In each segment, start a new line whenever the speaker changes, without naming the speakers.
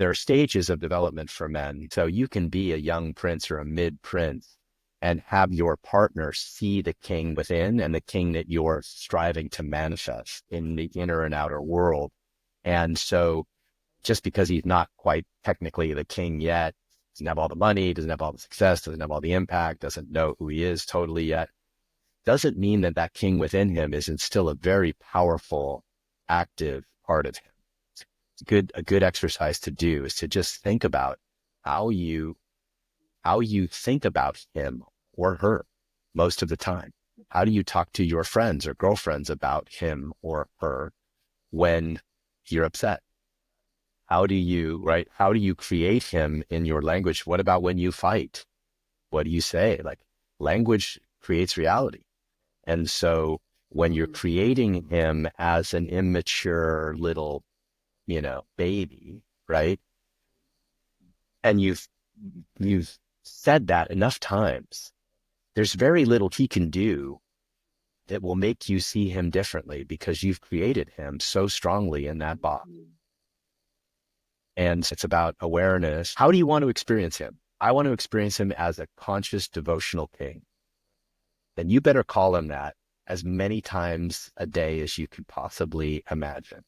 there are stages of development for men. So you can be a young prince or a mid prince and have your partner see the king within and the king that you're striving to manifest in the inner and outer world. And so just because he's not quite technically the king yet, doesn't have all the money, doesn't have all the success, doesn't have all the impact, doesn't know who he is totally yet, doesn't mean that that king within him isn't still a very powerful, active part of him. A good exercise to do is to just think about how you think about him or her most of the time. How do you talk to your friends or girlfriends about him or her when you're upset? How do you create him in your language? What about when you fight? What do you say? Like, language creates reality. And so when you're creating him as an immature little, baby, right? And you've said that enough times, there's very little he can do that will make you see him differently because you've created him so strongly in that box. And it's about awareness. How do you want to experience him? I want to experience him as a conscious devotional king. Then you better call him that as many times a day as you could possibly imagine.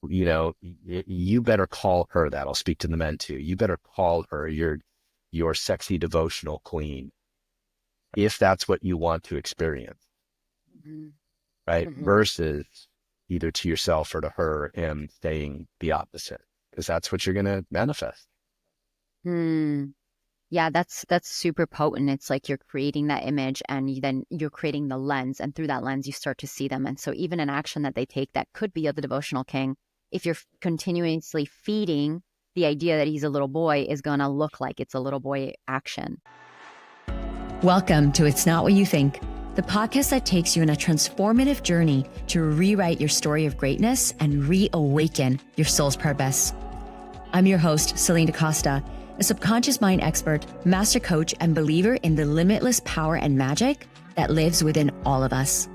You better call her that. I'll speak to the men too. You better call her your sexy devotional queen, if that's what you want to experience, right? Versus either to yourself or to her, him saying the opposite, because that's what you're going to manifest.
Yeah, that's super potent. It's like you're creating that image and then you're creating the lens, and through that lens, you start to see them. And so even an action that they take that could be of the devotional king, if you're continuously feeding the idea that he's a little boy, is going to look like it's a little boy action.
Welcome to It's Not What You Think, the podcast that takes you on a transformative journey to rewrite your story of greatness and reawaken your soul's purpose. I'm your host, Celine DaCosta, a subconscious mind expert, master coach, and believer in the limitless power and magic that lives within all of us.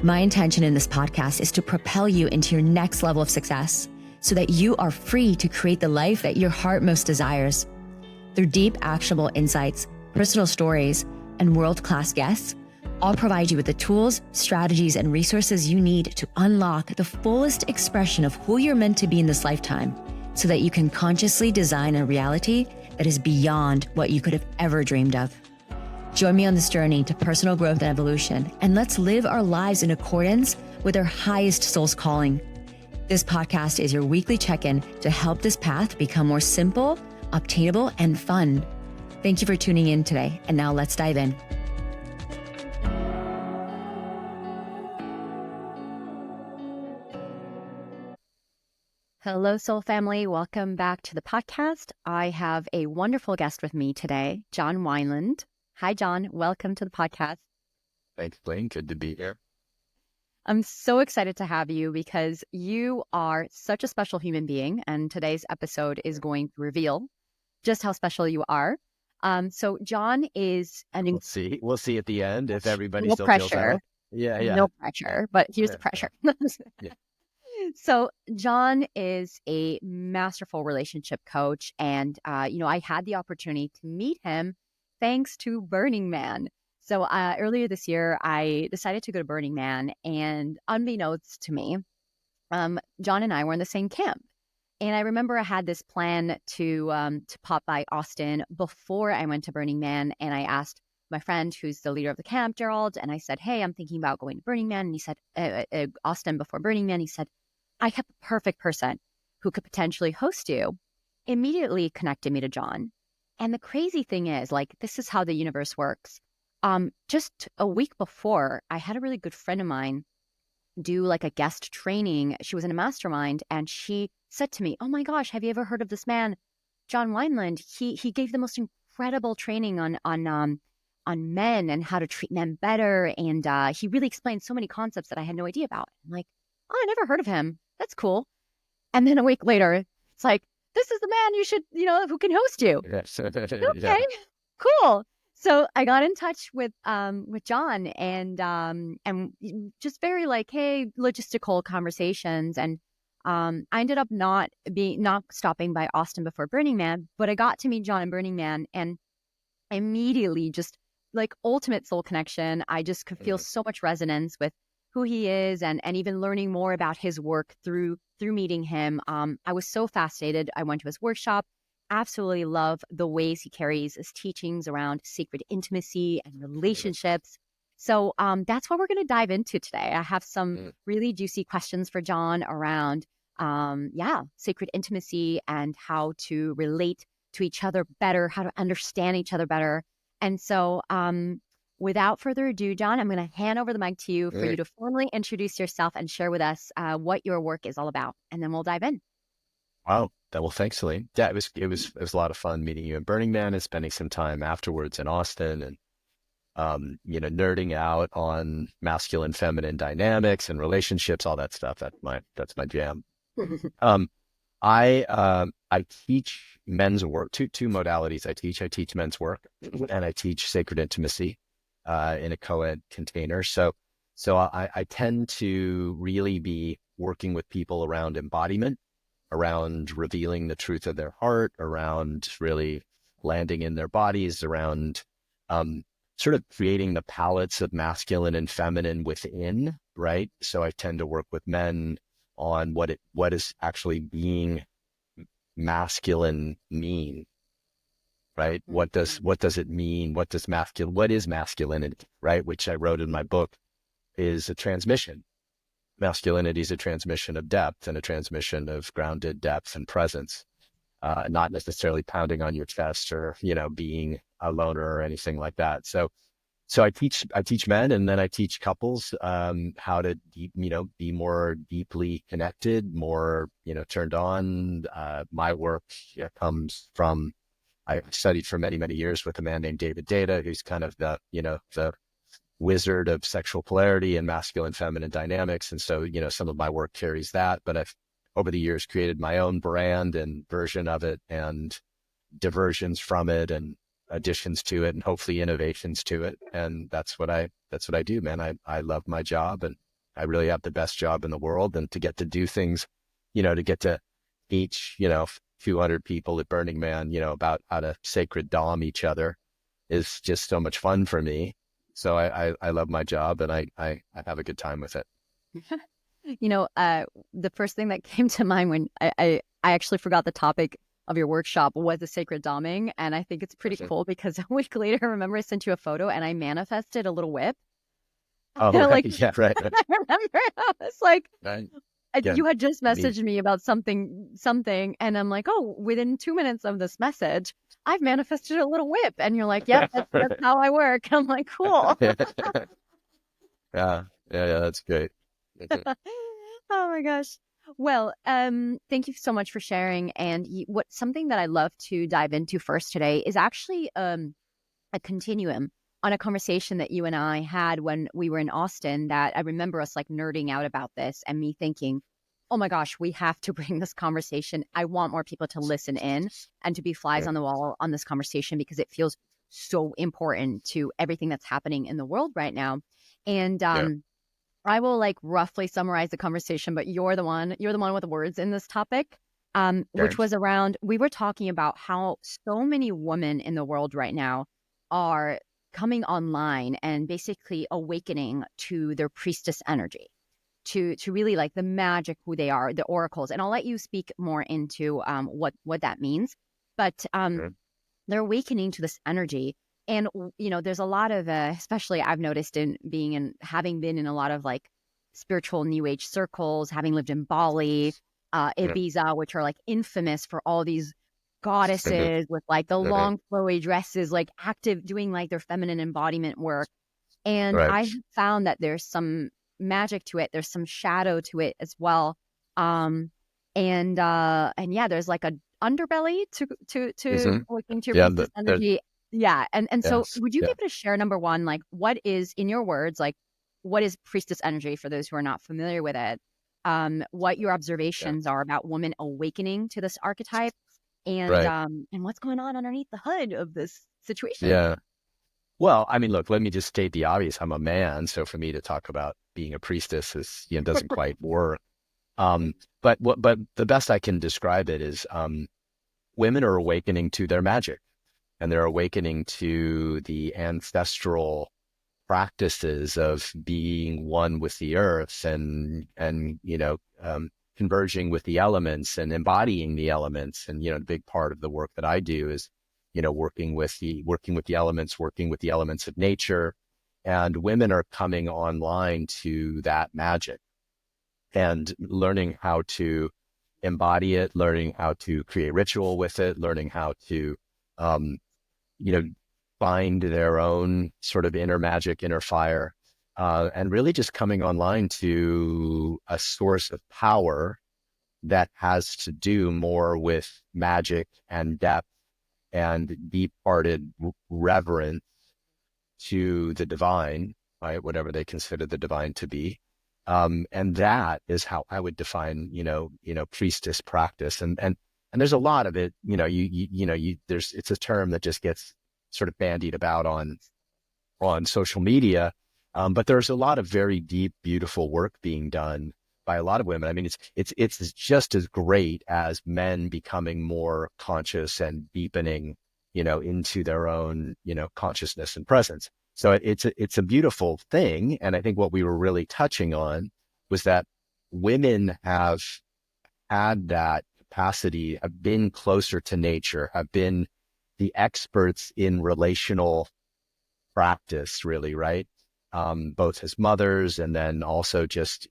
My intention in this podcast is to propel you into your next level of success so that you are free to create the life that your heart most desires. Through deep, actionable insights, personal stories, and world-class guests, I'll provide you with the tools, strategies, and resources you need to unlock the fullest expression of who you're meant to be in this lifetime so that you can consciously design a reality that is beyond what you could have ever dreamed of. Join me on this journey to personal growth and evolution, and let's live our lives in accordance with our highest soul's calling. This podcast is your weekly check-in to help this path become more simple, obtainable, and fun. Thank you for tuning in today, and now let's dive in.
Hello, soul family. Welcome back to the podcast. I have a wonderful guest with me today, John Wineland. Hi, John. Welcome to the podcast.
Thanks, Blaine. Good to be here.
I'm so excited to have you because you are such a special human being, and today's episode is going to reveal just how special you are. So John is
We'll see at the end if everybody
no
still
pressure.
feels that way. Yeah.
No pressure, but here's the pressure.
Yeah.
So John is a masterful relationship coach, and I had the opportunity to meet him thanks to Burning Man. So earlier this year, I decided to go to Burning Man, and unbeknownst to me, John and I were in the same camp. And I remember I had this plan to pop by Austin before I went to Burning Man, and I asked my friend who's the leader of the camp, Gerald, and I said, "Hey, I'm thinking about going to Burning Man." And he said, Austin before Burning Man, he said, "I have the perfect person who could potentially host you." Immediately connected me to John. And the crazy thing is, like, this is how the universe works. Just a week before, I had a really good friend of mine do like a guest training. She was in a mastermind, and she said to me, "Oh my gosh, have you ever heard of this man, John Wineland? He gave the most incredible training on men and how to treat men better, and he really explained so many concepts that I had no idea about." I'm like, "Oh, I never heard of him. That's cool." And then a week later, it's like, "This is the man you should, who can host you." Okay, cool. So I got in touch with John, and just very like, hey, logistical conversations, and I ended up not stopping by Austin before Burning Man, but I got to meet John in Burning Man, and immediately just like ultimate soul connection. I just could feel so much resonance with who he is, and even learning more about his work through meeting him. I was so fascinated. I went to his workshop. Absolutely love the ways he carries his teachings around sacred intimacy and relationships. So that's what we're going to dive into today. I have some really juicy questions for John around, sacred intimacy and how to relate to each other better, how to understand each other better. And so without further ado, John, I'm going to hand over the mic to you for you to formally introduce yourself and share with us what your work is all about. And then we'll dive in.
Wow. Well, thanks, Celine. Yeah, it was a lot of fun meeting you at Burning Man and spending some time afterwards in Austin, and nerding out on masculine, feminine dynamics and relationships, all that stuff. That's my jam. I teach men's work, two modalities I teach. I teach men's work and I teach sacred intimacy in a co-ed container. So I tend to really be working with people around embodiment, around revealing the truth of their heart, around really landing in their bodies, around sort of creating the palettes of masculine and feminine within, right? So I tend to work with men on what is actually being masculine mean, right? What does it mean? What is masculinity, right? Which I wrote in my book is a transmission. Masculinity is a transmission of depth and a transmission of grounded depth and presence, not necessarily pounding on your chest or, being a loner or anything like that. So I teach men, and then I teach couples how to be more deeply connected, more turned on. My work comes from, I studied for many, many years with a man named David Data, who's kind of the wizard of sexual polarity and masculine feminine dynamics. And so some of my work carries that, but I've over the years created my own brand and version of it, and diversions from it, and additions to it, and hopefully innovations to it. And that's what I do, man. I love my job, and I really have the best job in the world. And to get to do things, to get to teach, 200 people at Burning Man, about how to sacred dom each other is just so much fun for me. So I love my job, and I have a good time with it.
The first thing that came to mind when I actually forgot the topic of your workshop was the sacred doming. And I think it's pretty cool because a week later, I remember I sent you a photo and I manifested a little whip.
Oh, right. Yeah, right.
I remember I was like,
right.
You had just messaged me about something, and I'm like, oh, within 2 minutes of this message, I've manifested a little whip. And you're like, yep, that's how I work. I'm like, cool.
Yeah, that's great.
Oh my gosh. Well, thank you so much for sharing. And something that I love to dive into first today is actually a continuum on a conversation that you and I had when we were in Austin, that I remember us like nerding out about this, and me thinking, oh my gosh, we have to bring this conversation. I want more people to listen in and to be flies on the wall on this conversation, because it feels so important to everything that's happening in the world right now. And I will like roughly summarize the conversation, but you're the one with the words in this topic, which was around, we were talking about how so many women in the world right now are coming online and basically awakening to their priestess energy, to really like the magic, who they are, the oracles. And I'll let you speak more into what that means. But they're awakening to this energy. And, there's a lot of, especially I've noticed in having been in a lot of like spiritual new age circles, having lived in Bali, Ibiza, which are like infamous for all these goddesses with like the long flowy dresses, like active, doing like their feminine embodiment work. And I found that there's some magic to it. There's some shadow to it as well. And yeah, there's like a underbelly to working to your priestess energy. Yeah. And so would you be able to share, number one, like what is, in your words, like what is priestess energy for those who are not familiar with it? What your observations are about women awakening to this archetype, and what's going on underneath the hood of this situation?
Yeah. Well, I mean, look, let me just state the obvious. I'm a man, so for me to talk about being a priestess is, doesn't quite work. But the best I can describe it is women are awakening to their magic, and they're awakening to the ancestral practices of being one with the earth and converging with the elements and embodying the elements. And a big part of the work that I do is working with the elements of nature. And women are coming online to that magic and learning how to embody it, learning how to create ritual with it, learning how to um, find their own sort of inner magic, inner fire, and really just coming online to a source of power that has to do more with magic and depth and deep-hearted reverence to the divine, right? Whatever they consider the divine to be. And that is how I would define, priestess practice. And there's a lot of it, it's a term that just gets sort of bandied about on social media. But there's a lot of very deep, beautiful work being done by a lot of women. I mean, it's just as great as men becoming more conscious and deepening, into their own, consciousness and presence. So it's a beautiful thing. And I think what we were really touching on was that women have had that capacity, have been closer to nature, have been the experts in relational practice, really, right? Both as mothers and then also just,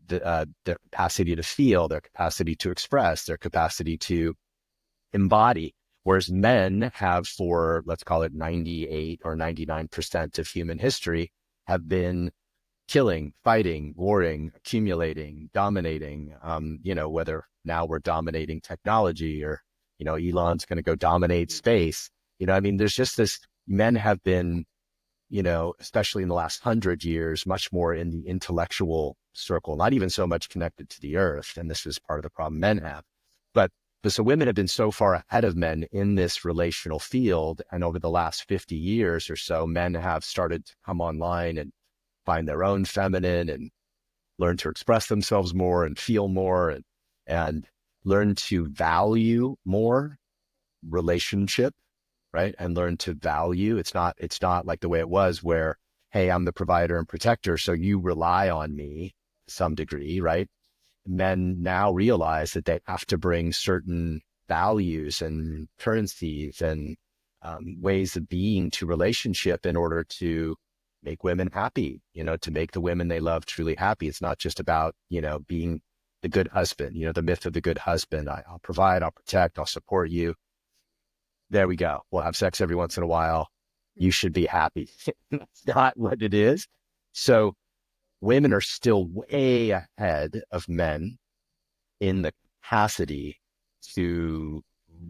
their capacity to feel, their capacity to express, their capacity to embody. Whereas men have, for let's call it 98 or 99% of human history, have been killing, fighting, warring, accumulating, dominating, whether now we're dominating technology or, Elon's going to go dominate space. I mean, there's just this, men have been, especially in the last 100 years, much more in the intellectual circle, not even so much connected to the earth. And this is part of the problem men have. But so women have been so far ahead of men in this relational field. And over the last 50 years or so, men have started to come online and find their own feminine and learn to express themselves more and feel more and learn to value more relationship, right? And learn to value. It's not like the way it was where, hey, I'm the provider and protector, so you rely on me to some degree, right? Men now realize that they have to bring certain values and currencies and ways of being to relationship in order to make women happy, to make the women they love truly happy. It's not just about, being the good husband, the myth of the good husband. I'll provide, I'll protect, I'll support you. There we go. We'll have sex every once in a while. You should be happy. That's not what it is. So women are still way ahead of men in the capacity to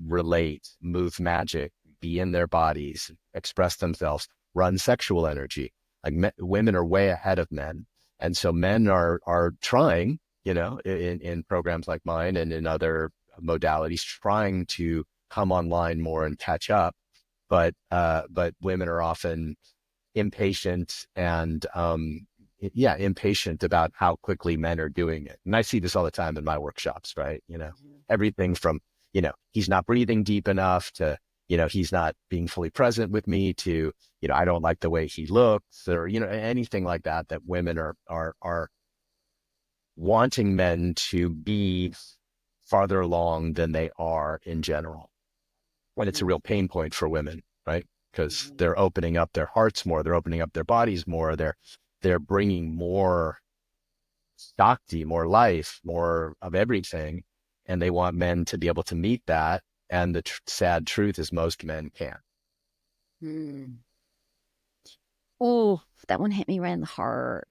relate, move magic, be in their bodies, express themselves, run sexual energy. Like women are way ahead of men. And so men are trying, in programs like mine and in other modalities, trying to come online more and catch up. But women are often impatient and, impatient about how quickly men are doing it. And I see this all the time in my workshops, right? Everything from, he's not breathing deep enough to, he's not being fully present with me to, I don't like the way he looks or, anything like that, that women are wanting men to be farther along than they are in general. When it's a real pain point for women, right? Because they're opening up their hearts more, they're opening up their bodies more, they're bringing more Shakti, more life, more of everything. And they want men to be able to meet that. And the sad truth is most men can't.
Oh, that one hit me right in the heart.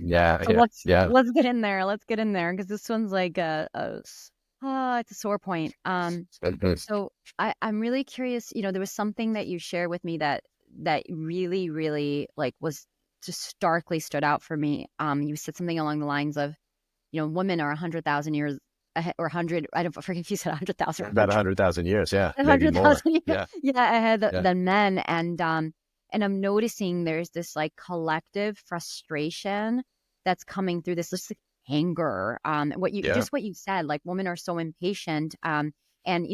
Yeah.
So let's get in there. Let's get in there because this one's like it's a sore point. So I'm really curious. There was something that you shared with me that really, really was just starkly stood out for me. You said something along the lines of, women are 100,000 years ahead, or 100. I don't forget if you said 100,000.
About 100,000 years, yeah,
100,000 years,
yeah,
ahead than men, and I'm noticing there's this collective frustration that's coming through this anger.
Yeah.
What you said, like women are so impatient. And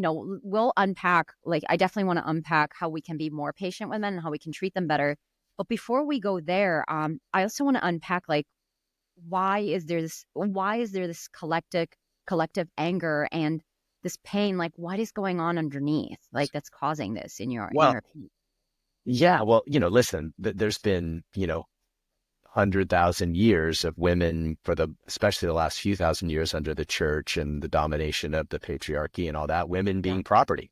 we'll unpack, like, I definitely want to unpack how we can be more patient with men and how we can treat them better. But before we go there, I also want to unpack, like, why is there this collective anger and this pain? Like, what is going on underneath, like, that's causing this in your
Well,
opinion?
yeah. Well, listen, there's been, 100,000 years of women especially the last few thousand years under the church and the domination of the patriarchy and all that, women
Yeah.
being property,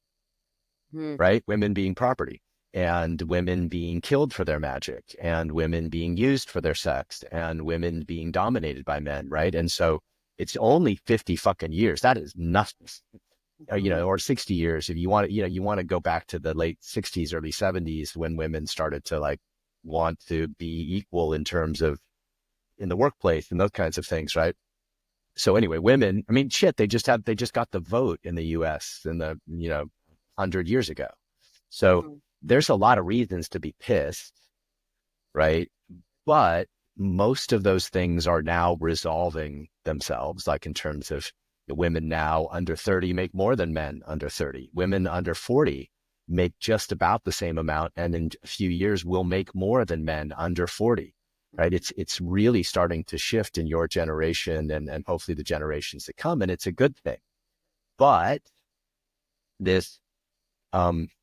Mm.
right? Women being property and women being killed for their magic and women being used for their sex and women being dominated by men, right? And so it's only 50 fucking years. That is nothing.
Mhm.
Or 60 years if you want to, you want to go back to the late 60s, early 70s when women started to like want to be equal in terms of in the workplace and those kinds of things, right? So anyway, women, I mean, shit, they just got the vote in the US in the, 100 years ago. So
Mhm.
there's a lot of reasons to be pissed, right? But most of those things are now resolving themselves, like in terms of women now under 30 make more than men under 30. Women under 40 make just about the same amount, and in a few years will make more than men under 40. Right? It's really starting to shift in your generation and hopefully the generations to come, and it's a good thing. But this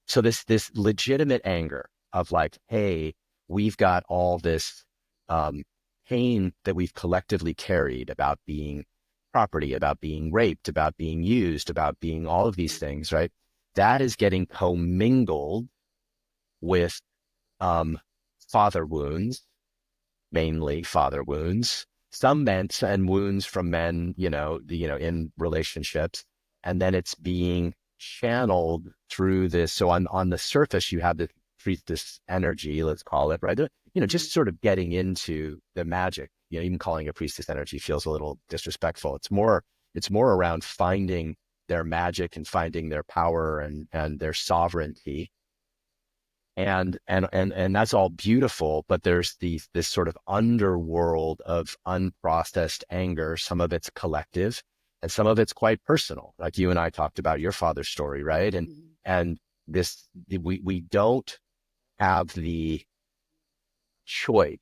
so this legitimate anger of like, hey, we've got all this um, pain that we've collectively carried about being property, about being raped, about being used, about being all of these things, right? That is getting commingled with um, father wounds, mainly father wounds, some men and wounds from men, in relationships. And then it's being channeled through this. So on the surface, you have the priestess energy, let's call it, right? Just sort of getting into the magic, even calling a priestess energy feels a little disrespectful. It's more around finding their magic and finding their power and their sovereignty, and that's all beautiful, but there's this sort of underworld of unprocessed anger. Some of it's collective and some of it's quite personal, like you and I talked about your father's story, right? and
Mhm.
and this we don't have the choice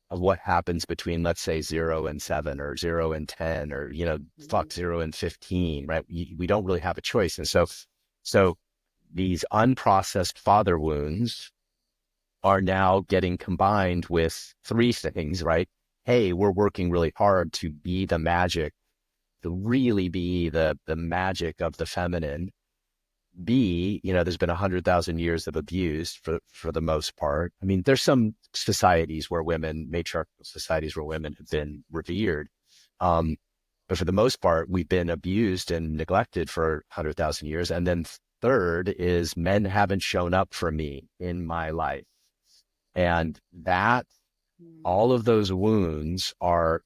of what happens between, let's say, 0 and 7 or 0 and 10 or
Mhm.
fuck 0 and 15, right? We don't really have a choice. And so these unprocessed father wounds are now getting combined with three things, right? Hey, we're working really hard to be the magic, to really be the magic of the feminine. B, there's been 100,000 years of abuse for the most part. I mean, there's some societies where matriarchal societies where women have been revered. Um, but for the most part, we've been abused and neglected for 100,000 years. And then third is men haven't shown up for me in my life. And that all of those wounds are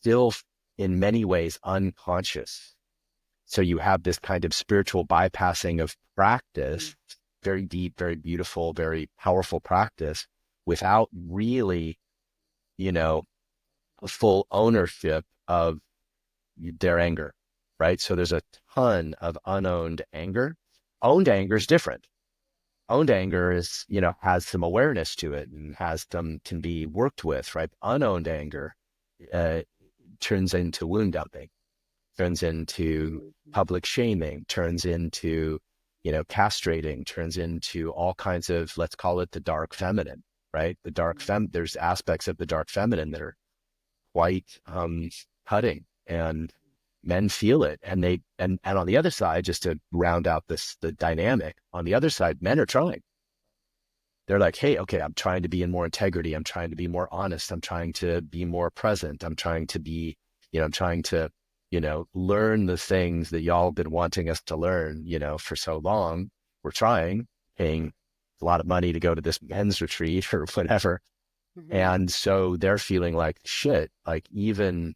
still in many ways unconscious. So you have this kind of spiritual bypassing of practice, very deep, very beautiful, very powerful practice without really, you know, full ownership of their anger, right? So there's a ton of unowned anger. Owned anger is different. Owned anger is, has some awareness to it and can be worked with, right? Unowned anger uh, turns into wound dumping, turns into public shaming, turns into, castrating, turns into all kinds of, let's call it the dark feminine, right? There's aspects of the dark feminine that are quite cutting, and men feel it. And and on the other side, just to round out the dynamic, on the other side, men are trying. They're like, hey, okay, I'm trying to be in more integrity. I'm trying to be more honest. I'm trying to be more present. I'm trying to be, I'm trying to, learn the things that y'all have been wanting us to learn, for so long. We're trying, paying a lot of money to go to this men's retreat or whatever.
Mhm.
And so they're feeling like shit, like even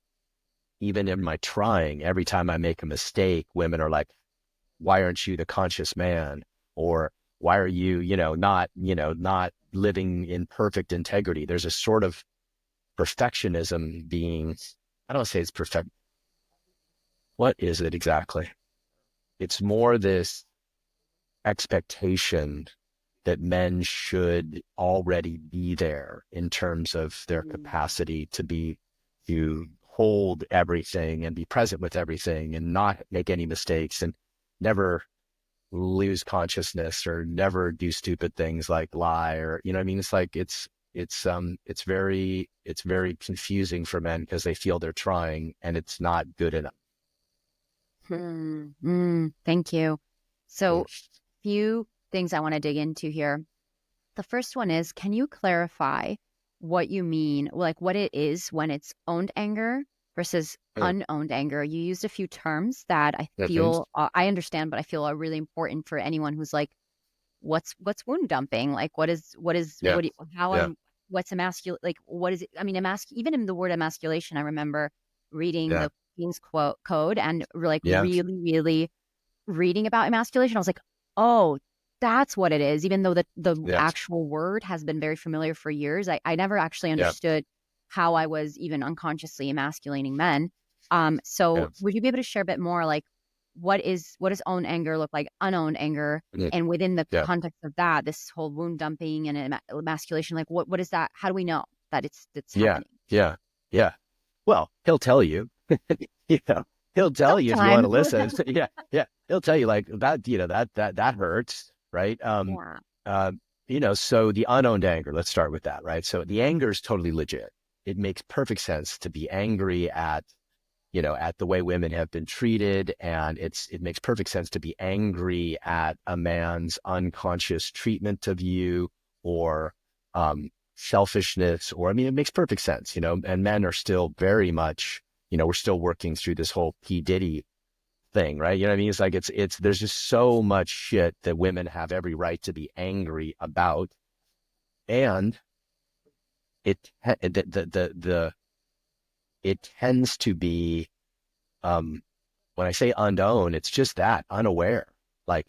in my trying, every time I make a mistake, women are like, why aren't you the conscious man? Or why are you, not living in perfect integrity? There's a sort of perfectionism being I don't say it's perfect. What is it exactly? It's more this expectation that men should already be there in terms of their capacity to hold everything and be present with everything and not make any mistakes and never lose consciousness or never do stupid things like lie or, you know what I mean? It's like, it's very confusing for men because they feel they're trying and it's not good enough.
Thank you. So,
Mm.
few things I want to dig into here. The first one is, can you clarify what you mean, like what it is when it's owned anger versus
Mm.
unowned anger? You used a few terms that I
Mhm.
feel I understand, but I feel are really important for anyone who's like, what's wound dumping? Like,
Yeah.
how
Yeah.
am what's emasculate? Like, what is it? I mean, even in the word emasculation, I remember reading
Yeah.
the King's quote code and like
Yeah.
really reading about emasculation. I was like, oh, that's what it is. Even though the
Yes.
actual word has been very familiar for years, I never actually
Yeah.
understood how I was even unconsciously emasculating men.
Yeah.
So would you be able to share a bit more, like what does own anger look like, unowned anger,
Yeah.
and within the
Yeah.
context of that, this whole wound dumping and emasculation, like what is that? How do we know that it's
Yeah.
happening?
Yeah. Yeah. Well, he'll tell you, you know, he'll tell you if you want to
Sometimes,
listen. Yeah. Yeah. He'll tell you like that, that hurts. Right.
yeah.
Uh, so the unowned anger, let's start with that. Right. So the anger is totally legit. It makes perfect sense to be angry at the way women have been treated. And it makes perfect sense to be angry at a man's unconscious treatment of you or selfishness, or, I mean, it makes perfect sense, and men are still very much, we're still working through this whole P. Diddy thing, right? You know what I mean? It's like, there's just so much shit that women have every right to be angry about. And it tends to be, when I say unknown, it's just that unaware. Like,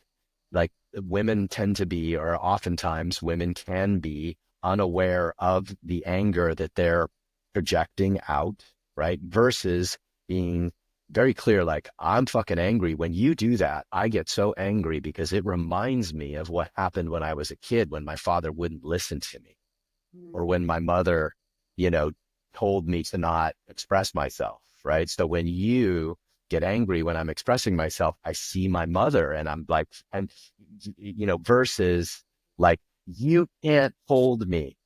like women tend to be, or oftentimes women can be unaware of the anger that they're projecting out, right? Versus being very clear, like, I'm fucking angry. When you do that, I get so angry because it reminds me of what happened when I was a kid, when my father wouldn't listen to me, or when my mother, you know, told me to not express myself, right? So when you get angry when I'm expressing myself, I see my mother and I'm like, and, versus like, you can't hold me,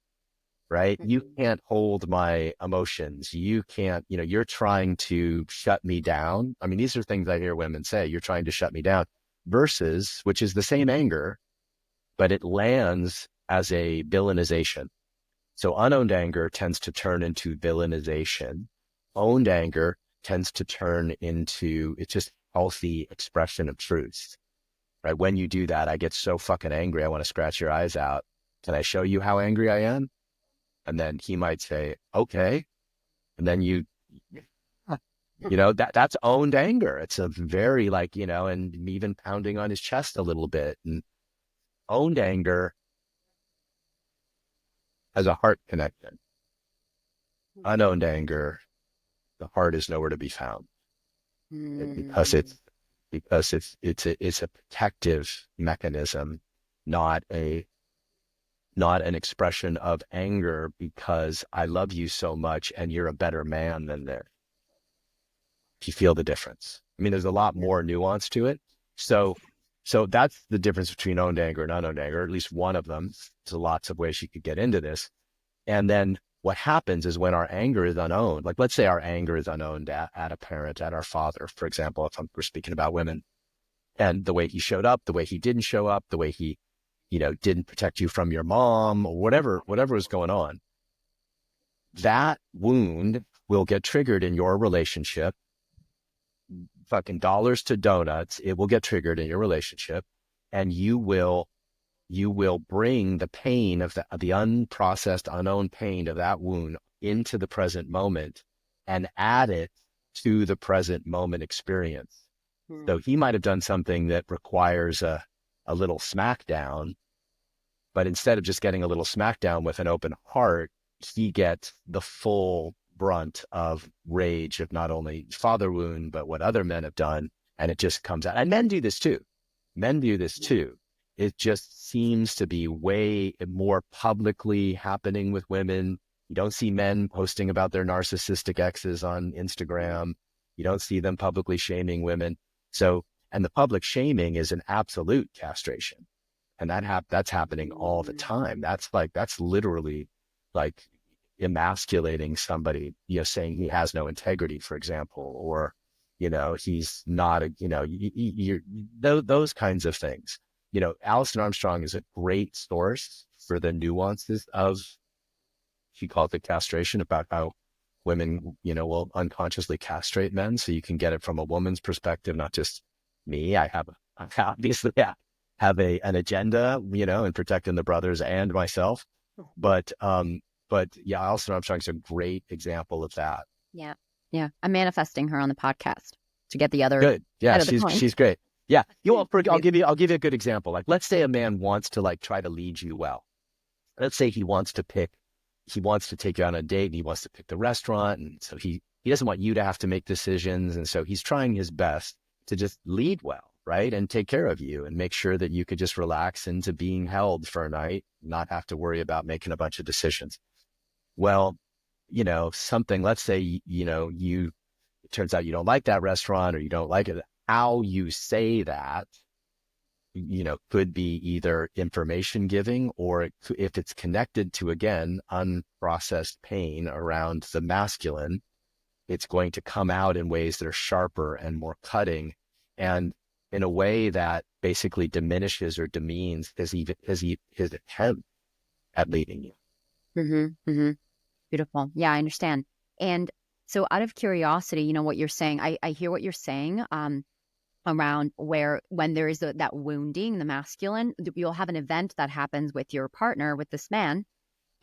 right? You can't hold my emotions. You can't, you're trying to shut me down. I mean, these are things I hear women say, you're trying to shut me down, versus, which is the same anger, but it lands as a villainization. So unowned anger tends to turn into villainization. Owned anger tends to turn into, it's just healthy expression of truth, right? When you do that, I get so fucking angry. I want to scratch your eyes out. Can I show you how angry I am? And then he might say, okay. And then that's owned anger. It's a very like, and even pounding on his chest a little bit. And owned anger has a heart connection. Unowned anger, the heart is nowhere to be found. Because it's a protective mechanism, not an expression of anger because I love you so much and you're a better man than there. If you feel the difference. I mean, there's a lot more nuance to it. So that's the difference between owned anger and unowned anger, at least one of them. There's lots of ways you could get into this. And then what happens is when our anger is unowned, like let's say our anger is unowned at a parent, at our father, for example, if we're speaking about women, and the way he showed up, the way he didn't show up, the way he, didn't protect you from your mom, or whatever was going on, that wound will get triggered in your relationship. Fucking dollars to donuts, it will get triggered in your relationship, and you will bring the pain of the unprocessed, unknown pain of that wound into the present moment and add it to the present moment experience. So he might have done something that requires a little smackdown, but instead of just getting a little smackdown with an open heart, he gets the full brunt of rage of not only father wound, but what other men have done. And it just comes out. And men do this too. Men do this too. It just seems to be way more publicly happening with women. You don't see men posting about their narcissistic exes on Instagram. You don't see them publicly shaming women. So, and the public shaming is an absolute castration. And that's happening all the time. That's literally like emasculating somebody, saying he has no integrity, for example, or, he's not those kinds of things. Alison Armstrong is a great source for the nuances of, she called it castration, about how women, will unconsciously castrate men. So you can get it from a woman's perspective, not just me. I obviously have an agenda, in protecting the brothers and myself. But yeah, Alison Armstrong's a great example of that.
Yeah. Yeah. I'm manifesting her on the podcast to get the other.
Good. Yeah.
Side of the coin.
She's great. Yeah. I'll give you a good example. Like, let's say a man wants to try to lead you well. Let's say he wants to take you on a date and he wants to pick the restaurant. And so he doesn't want you to have to make decisions. And so he's trying his best to just lead well, right? And take care of you and make sure that you could just relax into being held for a night, not have to worry about making a bunch of decisions. Well, let's say, it turns out you don't like that restaurant or you don't like it. How you say that, could be either information giving, or if it's connected to, again, unprocessed pain around the masculine, it's going to come out in ways that are sharper and more cutting, and in a way that basically diminishes or demeans his attempt at leading you.
Mm-hmm, mm-hmm. Beautiful. Yeah, I understand. And so out of curiosity, what you're saying, I hear what you're saying around when there is that wounding, the masculine, you'll have an event that happens with your partner, with this man.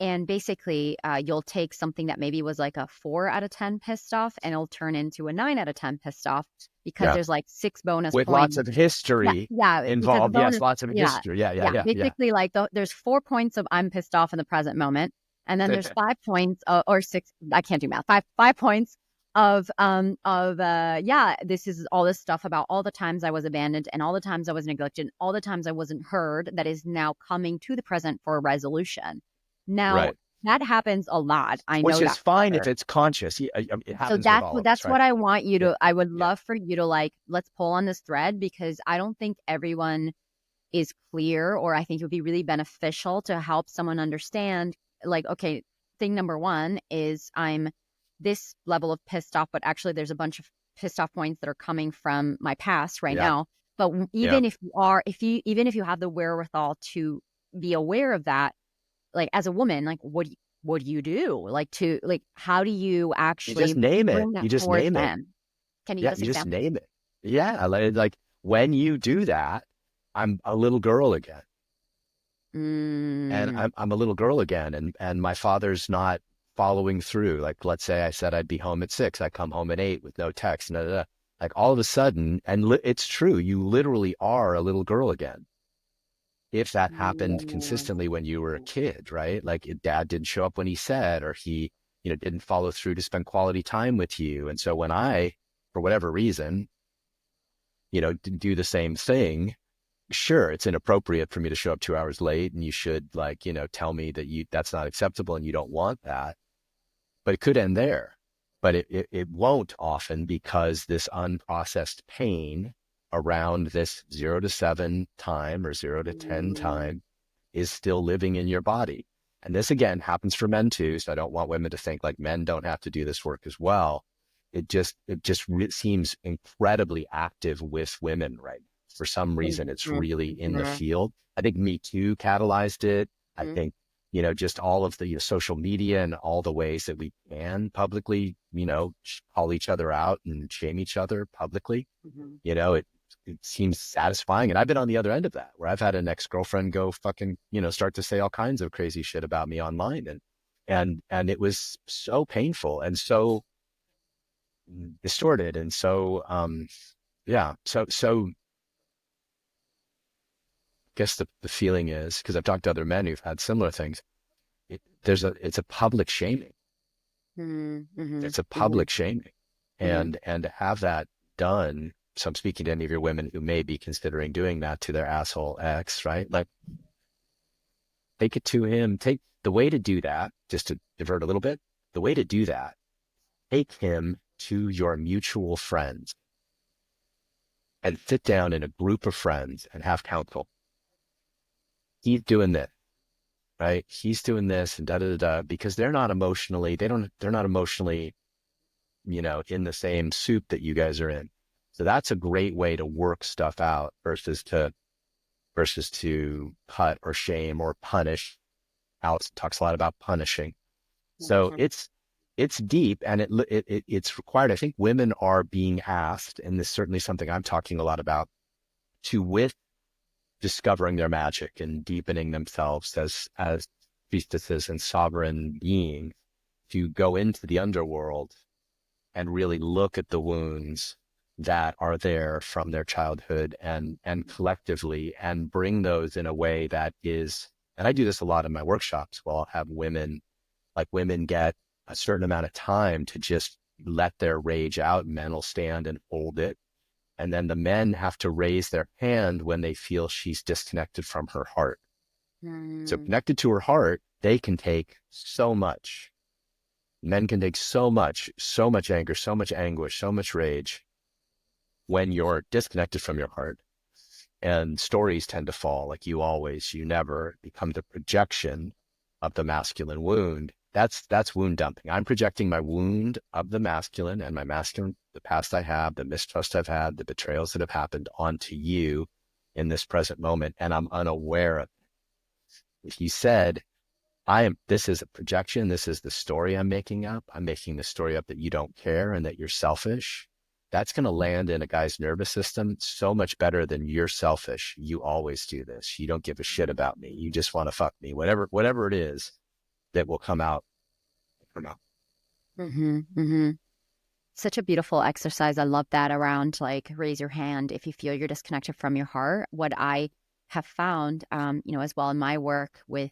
And basically, you'll take something that maybe was like a 4 out of 10 pissed off, and it'll turn into a 9 out of 10 pissed off because there's like 6 bonus
with
points.
Lots of history involved. Yes, lots of history. Yeah.
Basically, there's 4 points of I'm pissed off in the present moment. And then there's 5 points or 6. I can't do math. 5 points of this is all this stuff about all the times I was abandoned and all the times I was neglected, all the times I wasn't heard, that is now coming to the present for a resolution. Now that happens a lot. I know,
which is fine if it's conscious. It happens.
So that's what I want you to. I would love for you to let's pull on this thread, because I don't think everyone is clear, or I think it would be really beneficial to help someone understand. Okay, thing number 1 is I'm this level of pissed off, but actually there's a bunch of pissed off points that are coming from my past right now. But even if you have the wherewithal to be aware of that, as a woman, what do you do? How do you actually
just name it? You just name
them? Can you
you just name it? Yeah, when you do that, I'm a little girl again. And I'm a little girl again, and my father's not following through. Let's say I said I'd be home at 6, I come home at 8 with no text. All of a sudden, and it's true, you literally are a little girl again. If that happened consistently when you were a kid, right? Dad didn't show up when he said, or he, didn't follow through to spend quality time with you. And so when I, for whatever reason, do the same thing, sure, it's inappropriate for me to show up 2 hours late, and you should tell me that that's not acceptable and you don't want that. But it could end there. But it won't often, because this unprocessed pain around this 0 to 7 time or 0 to 10 time is still living in your body. And this, again, happens for men too. So I don't want women to think men don't have to do this work as well. It seems incredibly active with women right now. For some reason, it's really in the field. I think Me Too catalyzed it. I think, just all of the social media and all the ways that we can publicly, call each other out and shame each other publicly. It seems satisfying. And I've been on the other end of that, where I've had an ex-girlfriend go fucking, start to say all kinds of crazy shit about me online. And it was so painful and so distorted. And so, so I guess the feeling is, because I've talked to other men who've had similar things, it's a public shaming.
Mm-hmm.
It's a
Mm-hmm.
public shaming.
Mm-hmm.
And to have that done, so I'm speaking to any of your women who may be considering doing that to their asshole ex, right? Like, take it to him. Take the way to do that, just to divert a little bit, the way to do that, take him to your mutual friends and sit down in a group of friends and have counsel. He's doing this, right? He's doing this and da da da da, because they're not emotionally, in the same soup that you guys are in. So that's a great way to work stuff out versus to cut or shame or punish. Alex talks a lot about punishing. So it's deep, and it's required. I think women are being asked, and this is certainly something I'm talking a lot about, to with discovering their magic and deepening themselves as priestesses and sovereign beings, to go into the underworld and really look at the wounds that are there from their childhood and collectively, and bring those in a way that is, and I do this a lot in my workshops. Well, I'll have women get a certain amount of time to just let their rage out. Men will stand and hold it. And then the men have to raise their hand when they feel she's disconnected from her heart. So connected to her heart, they can take so much. Men can take so much anger, so much anguish, so much rage when you're disconnected from your heart. And stories tend to fall, like you always, you never, become the projection of the masculine wound. That's wound dumping. I'm projecting my wound of the masculine and my masculine, the past I have, the mistrust I've had, the betrayals that have happened onto you in this present moment, and I'm unaware of it. If you said, this is a projection, this is the story I'm making up, I'm making the story up that you don't care and that you're selfish, that's going to land in a guy's nervous system so much better than "you're selfish. You always do this. You don't give a shit about me. You just want to fuck me." Whatever it is that will come out.
Mm-hmm. Mm-hmm. Such a beautiful exercise. I love that, around like raise your hand if you feel you're disconnected from your heart. What I have found, as well in my work with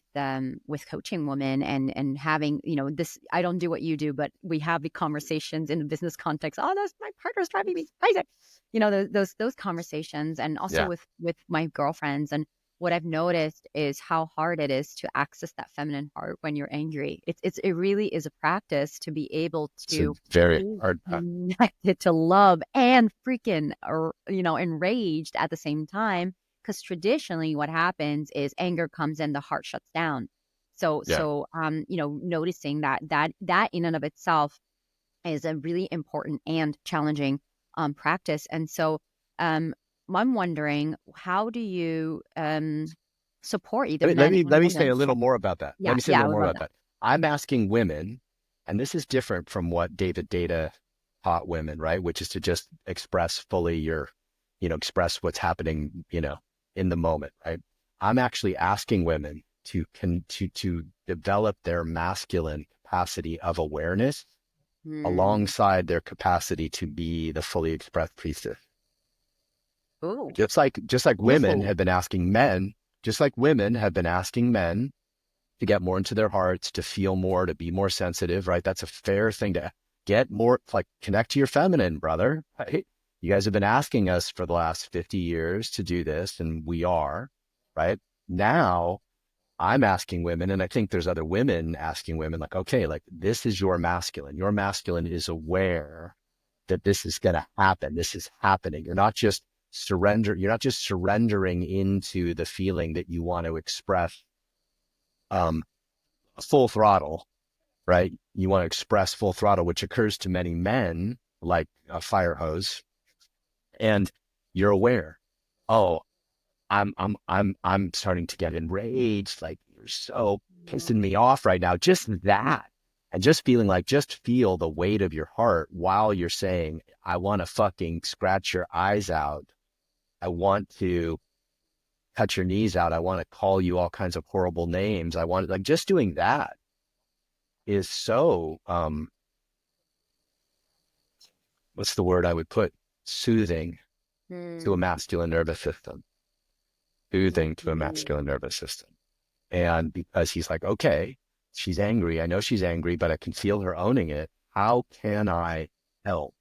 coaching women and having, this, I don't do what you do, but we have the conversations in the business context. Oh, that's my partner's driving me crazy. Those conversations, and also
Yeah.
with my girlfriends. And what I've noticed is how hard it is to access that feminine heart when you're angry. It really is a practice to be able
It's a
to
very
be
hard.
connected to love and freaking, or enraged at the same time. Because traditionally, what happens is anger comes in, the heart shuts down. So,
Yeah.
noticing that in and of itself is a really important and challenging practice. And so, um, I'm wondering, how do you support either
Let
men
me
and
let me say
women?
a little more about that. Let
Yeah,
me say a
yeah, I
little
would
more
love
about
that.
that. I'm asking women, and this is different from what David Data taught women, right? Which is to just express fully express what's happening, in the moment, right? I'm actually asking women to develop their masculine capacity of awareness
Hmm.
alongside their capacity to be the fully expressed priestess.
Ooh.
Just like women
Ooh.
have been asking men, just like women have been asking men to get more into their hearts, to feel more, to be more sensitive, right? That's a fair thing to get more, like, connect to your feminine, brother. Right? You guys have been asking us for the last 50 years to do this, and we are, right? Now I'm asking women, and I think there's other women asking women, like, okay, like, this is your masculine. Your masculine is aware that this is going to happen. This is happening. You're not just surrendering into the feeling that you want to express um, full throttle, right? You want to express full throttle, which occurs to many men like a fire hose, and you're aware. Oh, I'm starting to get enraged. Like, you're so pissing me off right now. Just that. And just feeling like, just feel the weight of your heart while you're saying, I want to fucking scratch your eyes out. I want to cut your knees out. I want to call you all kinds of horrible names. I want, like, just doing that is so, what's the word I would put? Soothing to a
Hmm.
masculine nervous system. Soothing to a
Mhm.
masculine nervous system. And because he's like, okay, she's angry. I know she's angry, but I can feel her owning it. How can I help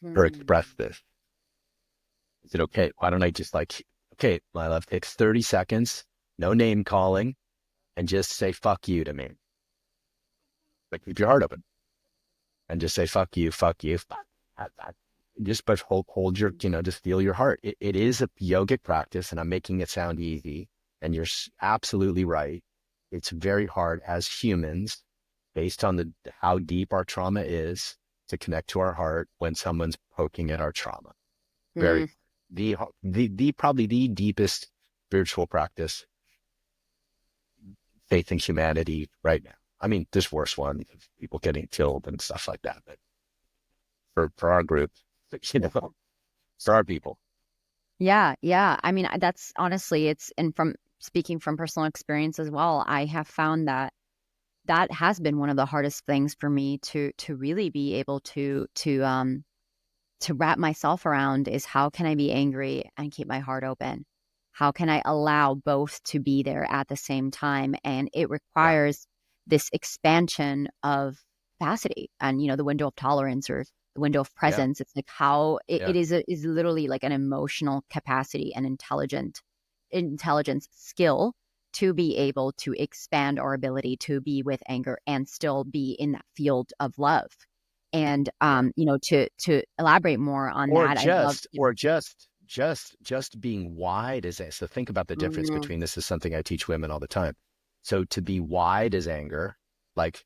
her express this? Is it okay? Why don't I just like, okay, my love, takes 30 seconds, no name calling, and just say fuck you to me. Like, keep your heart open and just say fuck you, fuck you. Just but hold your, just feel your heart. It is a yogic practice, and I'm making it sound easy. And you're absolutely right. It's very hard as humans, based on how deep our trauma is, to connect to our heart when someone's poking at our trauma. Very, probably the deepest spiritual practice, faith in humanity right now. I mean, there's worse ones, people getting killed and stuff like that. But for our group, for our people.
Yeah. I mean, that's honestly, and from speaking from personal experience as well, I have found that has been one of the hardest things for me to really be able to wrap myself around, is how can I be angry and keep my heart open? How can I allow both to be there at the same time? And it requires this expansion of capacity and, the window of tolerance, or the window of presence. It's like how it is literally like an emotional capacity and intelligence skill to be able to expand our ability to be with anger and still be in that field of love. And to elaborate more on
or
that,
just being wide as so think about the difference between, this is something I teach women all the time. So to be wide as anger, like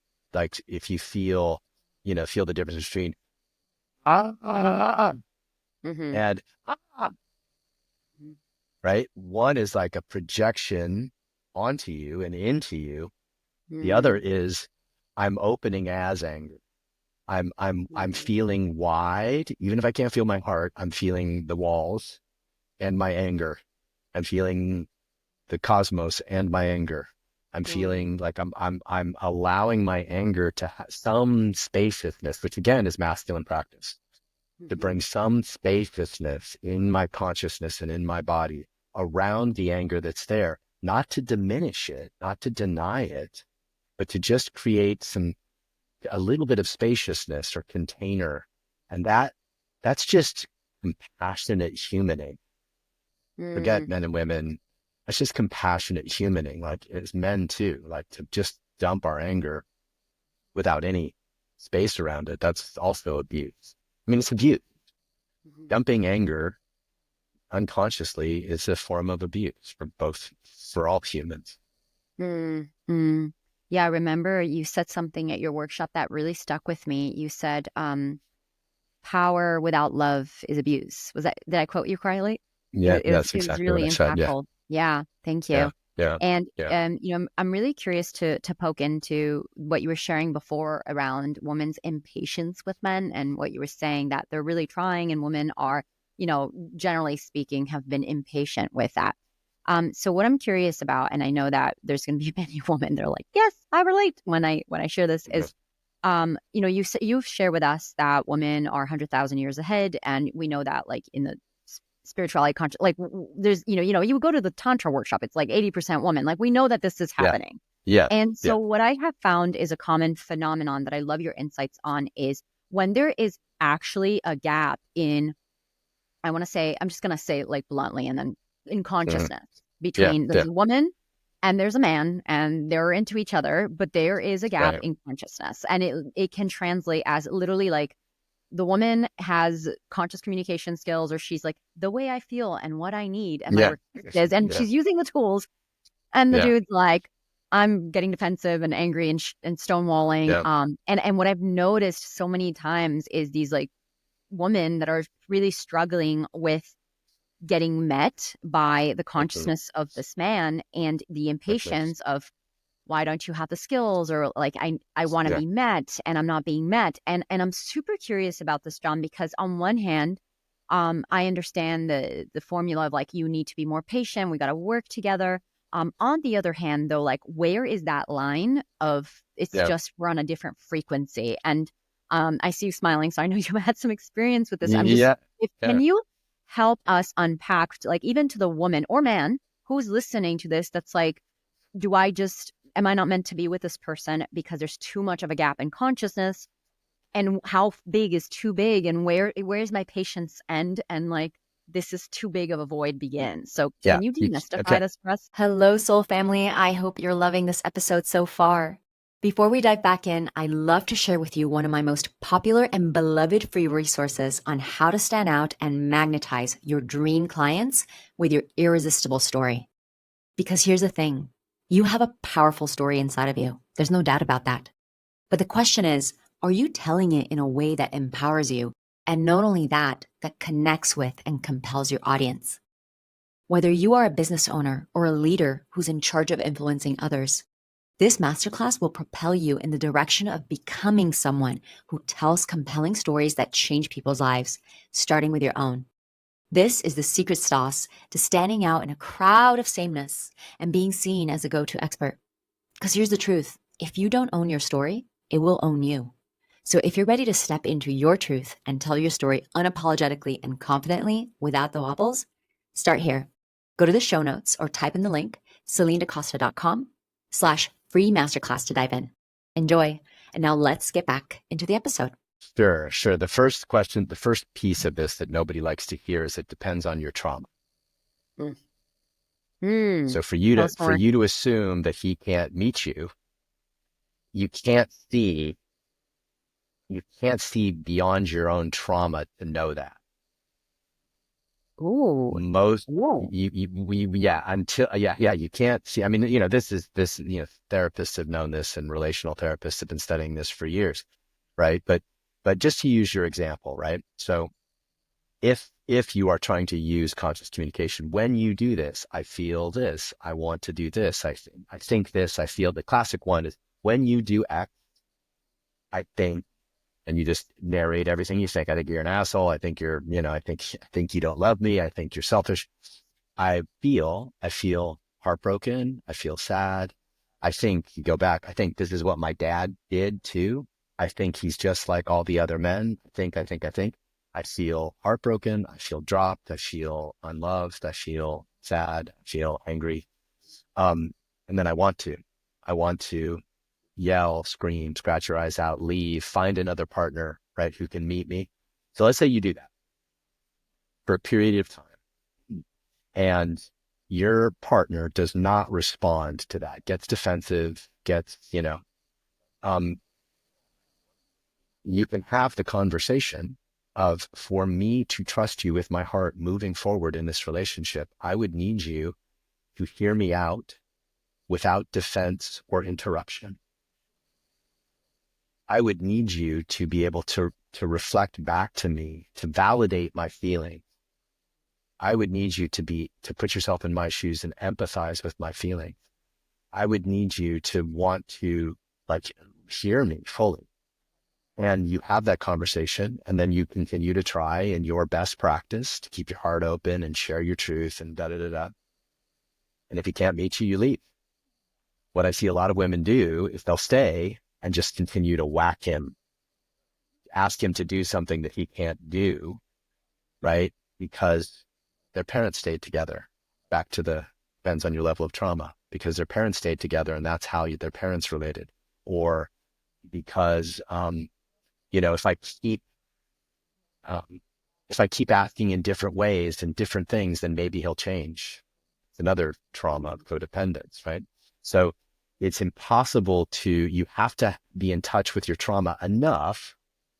if you feel the difference between and right? One is like a projection onto you and into you. The other is, I'm opening as anger. I'm feeling wide. Even if I can't feel my heart, I'm feeling the walls and my anger. I'm feeling the cosmos and my anger. I'm feeling like I'm allowing my anger to have some spaciousness, which again is masculine practice, to bring some spaciousness in my consciousness and in my body around the anger that's there, not to diminish it, not to deny it, but to just create a little bit of spaciousness or container. And that's just compassionate humaning. Forget men and women. That's just compassionate humaning, like as men too, like to just dump our anger without any space around it. That's also abuse. I mean, it's abuse. Dumping anger unconsciously is a form of abuse for all humans.
Yeah, I remember you said something at your workshop that really stuck with me. You said, power without love is abuse. Did I quote you correctly?
Yeah,
It
that's
was
exactly what
really
I said. Yeah.
impactful. Yeah, thank you.
Yeah.
And I'm really curious to poke into what you were sharing before around women's impatience with men, and what you were saying that they're really trying, and women are, generally speaking, have been impatient with that. So what I'm curious about, and I know that there's going to be many women that are like, yes, I relate when I share this, is, you've shared with us that women are 100,000 years ahead, and we know that, like, in the spirituality conscious, like, there's, you go to the tantra workshop, it's like 80% women. Like, we know that this is happening.
Yeah.
And so what I have found is a common phenomenon that I love your insights on, is when there is actually a gap in, I'm just going to say it like bluntly, and then in consciousness between there's a woman and there's a man, and they're into each other, but there is a gap in consciousness. And it can translate as literally like, the woman has conscious communication skills, or she's like, the way I feel and what I need and my request is, and she's using the tools, and the dude's like, I'm getting defensive and angry and stonewalling. And what I've noticed so many times is these like women that are really struggling with getting met by the consciousness of this man, and the impatience of, why don't you have the skills? Or like, I want to be met and I'm not being met. And I'm super curious about this, John, because on one hand, I understand the formula of like, you need to be more patient. We got to work together. On the other hand, though, like, where is that line of, it's just we're on a different frequency? And I see you smiling, so I know you've had some experience with this. I'm just, can you help us unpack, like, even to the woman or man who's listening to this, that's like, do I just am I not meant to be with this person because there's too much of a gap in consciousness? And how big is too big? And where's my patience end? And like, this is too big of a void begin. So
Yeah.
can you demystify
Okay.
this for us?
Hello, soul family. I hope you're loving this episode so far. Before we dive back in, I'd love to share with you one of my most popular and beloved free resources on how to stand out and magnetize your dream clients with your irresistible story. Because here's the thing, you have a powerful story inside of you. There's no doubt about that. But the question is, are you telling it in a way that empowers you? And not only that, that connects with and compels your audience. Whether you are a business owner or a leader who's in charge of influencing others, this masterclass will propel you in the direction of becoming someone who tells compelling stories that change people's lives, starting with your own. This is the secret sauce to standing out in a crowd of sameness and being seen as a go-to expert. Because here's the truth, if you don't own your story, it will own you. So if you're ready to step into your truth and tell your story unapologetically and confidently without the wobbles, start here. Go to the show notes or type in the link, CelineDacosta.com/free masterclass to dive in. Enjoy. And now let's get back into the episode.
Sure. The first question, the first piece of this that nobody likes to hear is it depends on your trauma. So for you to assume that he can't meet you, you can't see beyond your own trauma to know that.
Ooh.
Most
Whoa.
you can't see. I mean, therapists have known this and relational therapists have been studying this for years, right? But just to use your example, right? So if you are trying to use conscious communication, when you do this, I feel this, I want to do this, I think this, I feel. The classic one is when you do X, I think, and you just narrate everything you think. I think you're an asshole. I think you're, I think you don't love me. I think you're selfish. I feel heartbroken. I feel sad. I think you go back. I think this is what my dad did too. I think he's just like all the other men. I think. I feel heartbroken. I feel dropped. I feel unloved. I feel sad. I feel angry. And then I want to yell, scream, scratch your eyes out, leave, find another partner, right, who can meet me. So let's say you do that for a period of time and your partner does not respond to that, gets defensive, you can have the conversation of, for me to trust you with my heart moving forward in this relationship, I would need you to hear me out without defense or interruption. I would need you to be able to reflect back to me, to validate my feelings. I would need you to put yourself in my shoes and empathize with my feelings. I would need you to want to hear me fully. And you have that conversation, and then you continue to try in your best practice to keep your heart open and share your truth and da-da-da-da. And if he can't meet you, you leave. What I see a lot of women do is they'll stay and just continue to whack him, ask him to do something that he can't do, right? Because their parents stayed together. Back to depends on your level of trauma, because their parents stayed together and that's how their parents related. Or because, if I keep asking in different ways and different things, then maybe he'll change. It's another trauma of codependence, right? So it's impossible you have to be in touch with your trauma enough,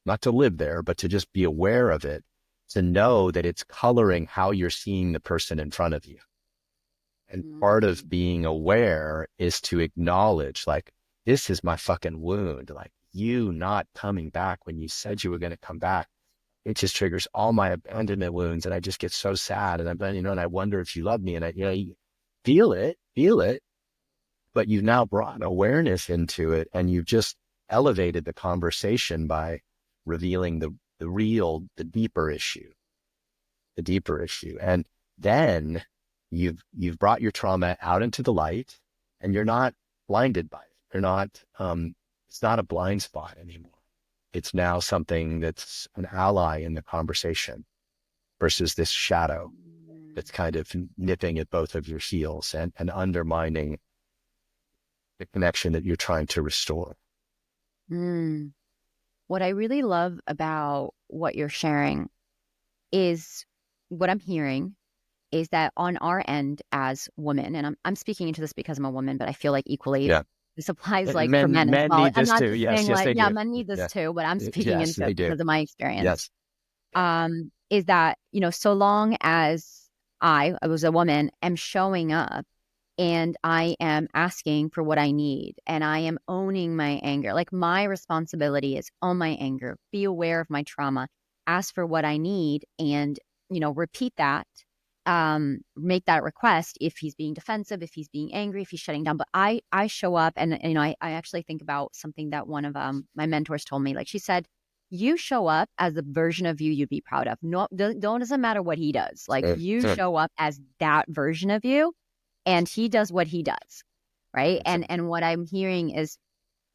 not to live there, but to just be aware of it, to know that it's coloring how you're seeing the person in front of you. And part of being aware is to acknowledge, this is my fucking wound. You not coming back when you said you were going to come back, it just triggers all my abandonment wounds. And I just get so sad. And and I wonder if you love me. And you feel it. But you've now brought awareness into it, and you've just elevated the conversation by revealing the deeper issue. And then you've brought your trauma out into the light, and you're not blinded by it. You're not, it's not a blind spot anymore. It's now something that's an ally in the conversation versus this shadow that's kind of nipping at both of your heels and undermining the connection that you're trying to restore.
Mm. What I really love about what you're sharing is what I'm hearing is that on our end as women, and I'm speaking into this because I'm a woman, but I feel like equally
Yeah.
this applies
And
like for men as
men
well.
need
I'm
this
not
too.
just
Yes,
saying
yes,
like,
they
yeah,
do.
men need this
Yeah.
too, but I'm speaking
Yes,
into
they
it
do.
because of my experience.
Yes. Yes.
Is that, so long as I was a woman, am showing up and I am asking for what I need and I am owning my anger. Like my responsibility is own my anger, be aware of my trauma, ask for what I need and, repeat that, make that request if he's being defensive, if he's being angry, if he's shutting down. But I show up and, I actually think about something that one of my mentors told me. Like she said, you show up as the version of you you'd be proud of. No, don't doesn't matter what he does. Like you show up as that version of you and he does what he does, right? And what I'm hearing is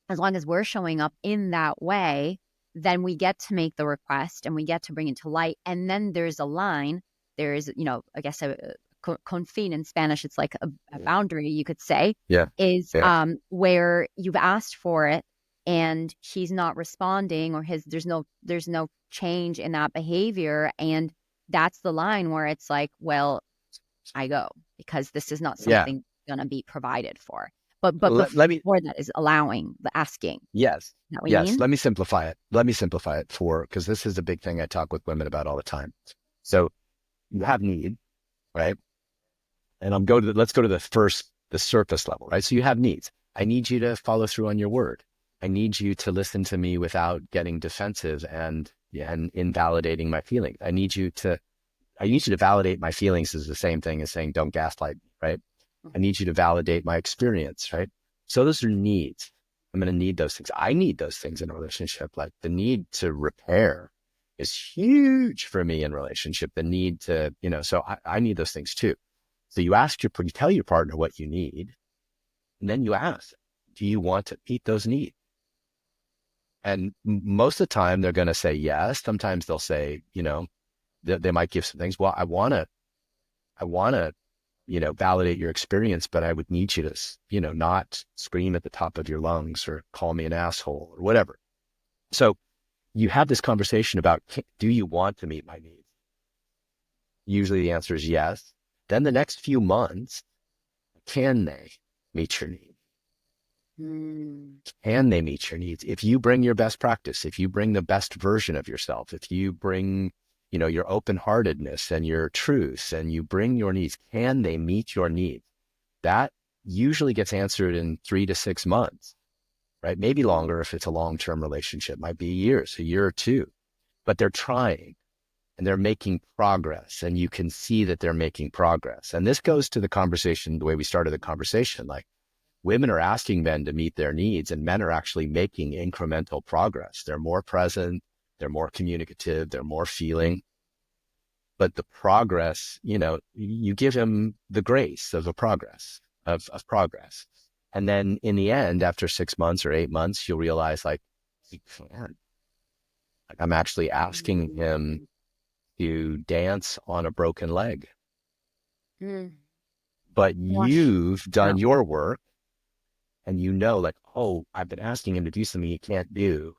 as long as we're showing up in that way, then we get to make the request and we get to bring it to light. And then there's a line, there's, I guess a confine in Spanish, it's like a boundary, you could say,
Yeah.
is
Yeah.
where you've asked for it and he's not responding or there's no change in that behavior. And that's the line where it's like, well, I go because this is not
Yeah.
something going to be provided for. But
Let me,
before that is allowing the asking. Is
yes.
that what you
Yes.
mean?
Let me simplify it. Because this is a big thing I talk with women about all the time. So you have need, right? And let's go to the surface level, right? So you have needs. I need you to follow through on your word. I need you to listen to me without getting defensive and invalidating my feelings. I need you to validate my feelings is the same thing as saying, don't gaslight me, right? I need you to validate my experience, right? So those are needs. I'm going to need those things. I need those things in a relationship. Like the need to repair is huge for me in relationship. The need to, so I need those things too. So you tell your partner what you need, and then you ask, do you want to meet those needs? And most of the time they're going to say yes. Sometimes they'll say, they might give some things. Well, I want to, validate your experience, but I would need you to, not scream at the top of your lungs or call me an asshole or whatever. So you have this conversation about, do you want to meet my needs? Usually the answer is yes. Then the next few months, can they meet your needs? Can they meet your needs? If you bring your best practice, if you bring the best version of yourself, if you bring, your open-heartedness and your truth and you bring your needs, can they meet your needs? That usually gets answered in 3 to 6 months, right? Maybe longer if it's a long-term relationship, might be years, a year or two, but they're trying and they're making progress and you can see that they're making progress. And this goes to the conversation, the way we started the conversation, like women are asking men to meet their needs and men are actually making incremental progress. They're more present, they're more communicative, they're more feeling. But the progress, you give him the grace of progress. And then in the end, after 6 months or 8 months, you'll realize like, man, like I'm actually asking him to dance on a broken leg. But you've done your work and like, oh, I've been asking him to do something he can't do.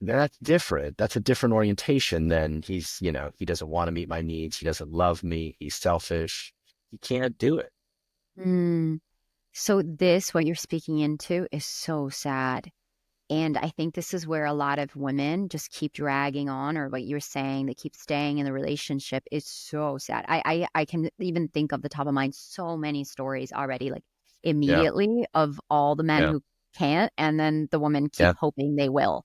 That's different. That's a different orientation than he doesn't want to meet my needs. He doesn't love me. He's selfish. He can't do it.
So what you're speaking into is so sad. And I think this is where a lot of women just keep dragging on, or what you're saying, they keep staying in the relationship is so sad. I can even think of the top of mind so many stories already, like
Yeah.
immediately of all the men
Yeah.
who can't, and then the women keep
Yeah.
hoping they will.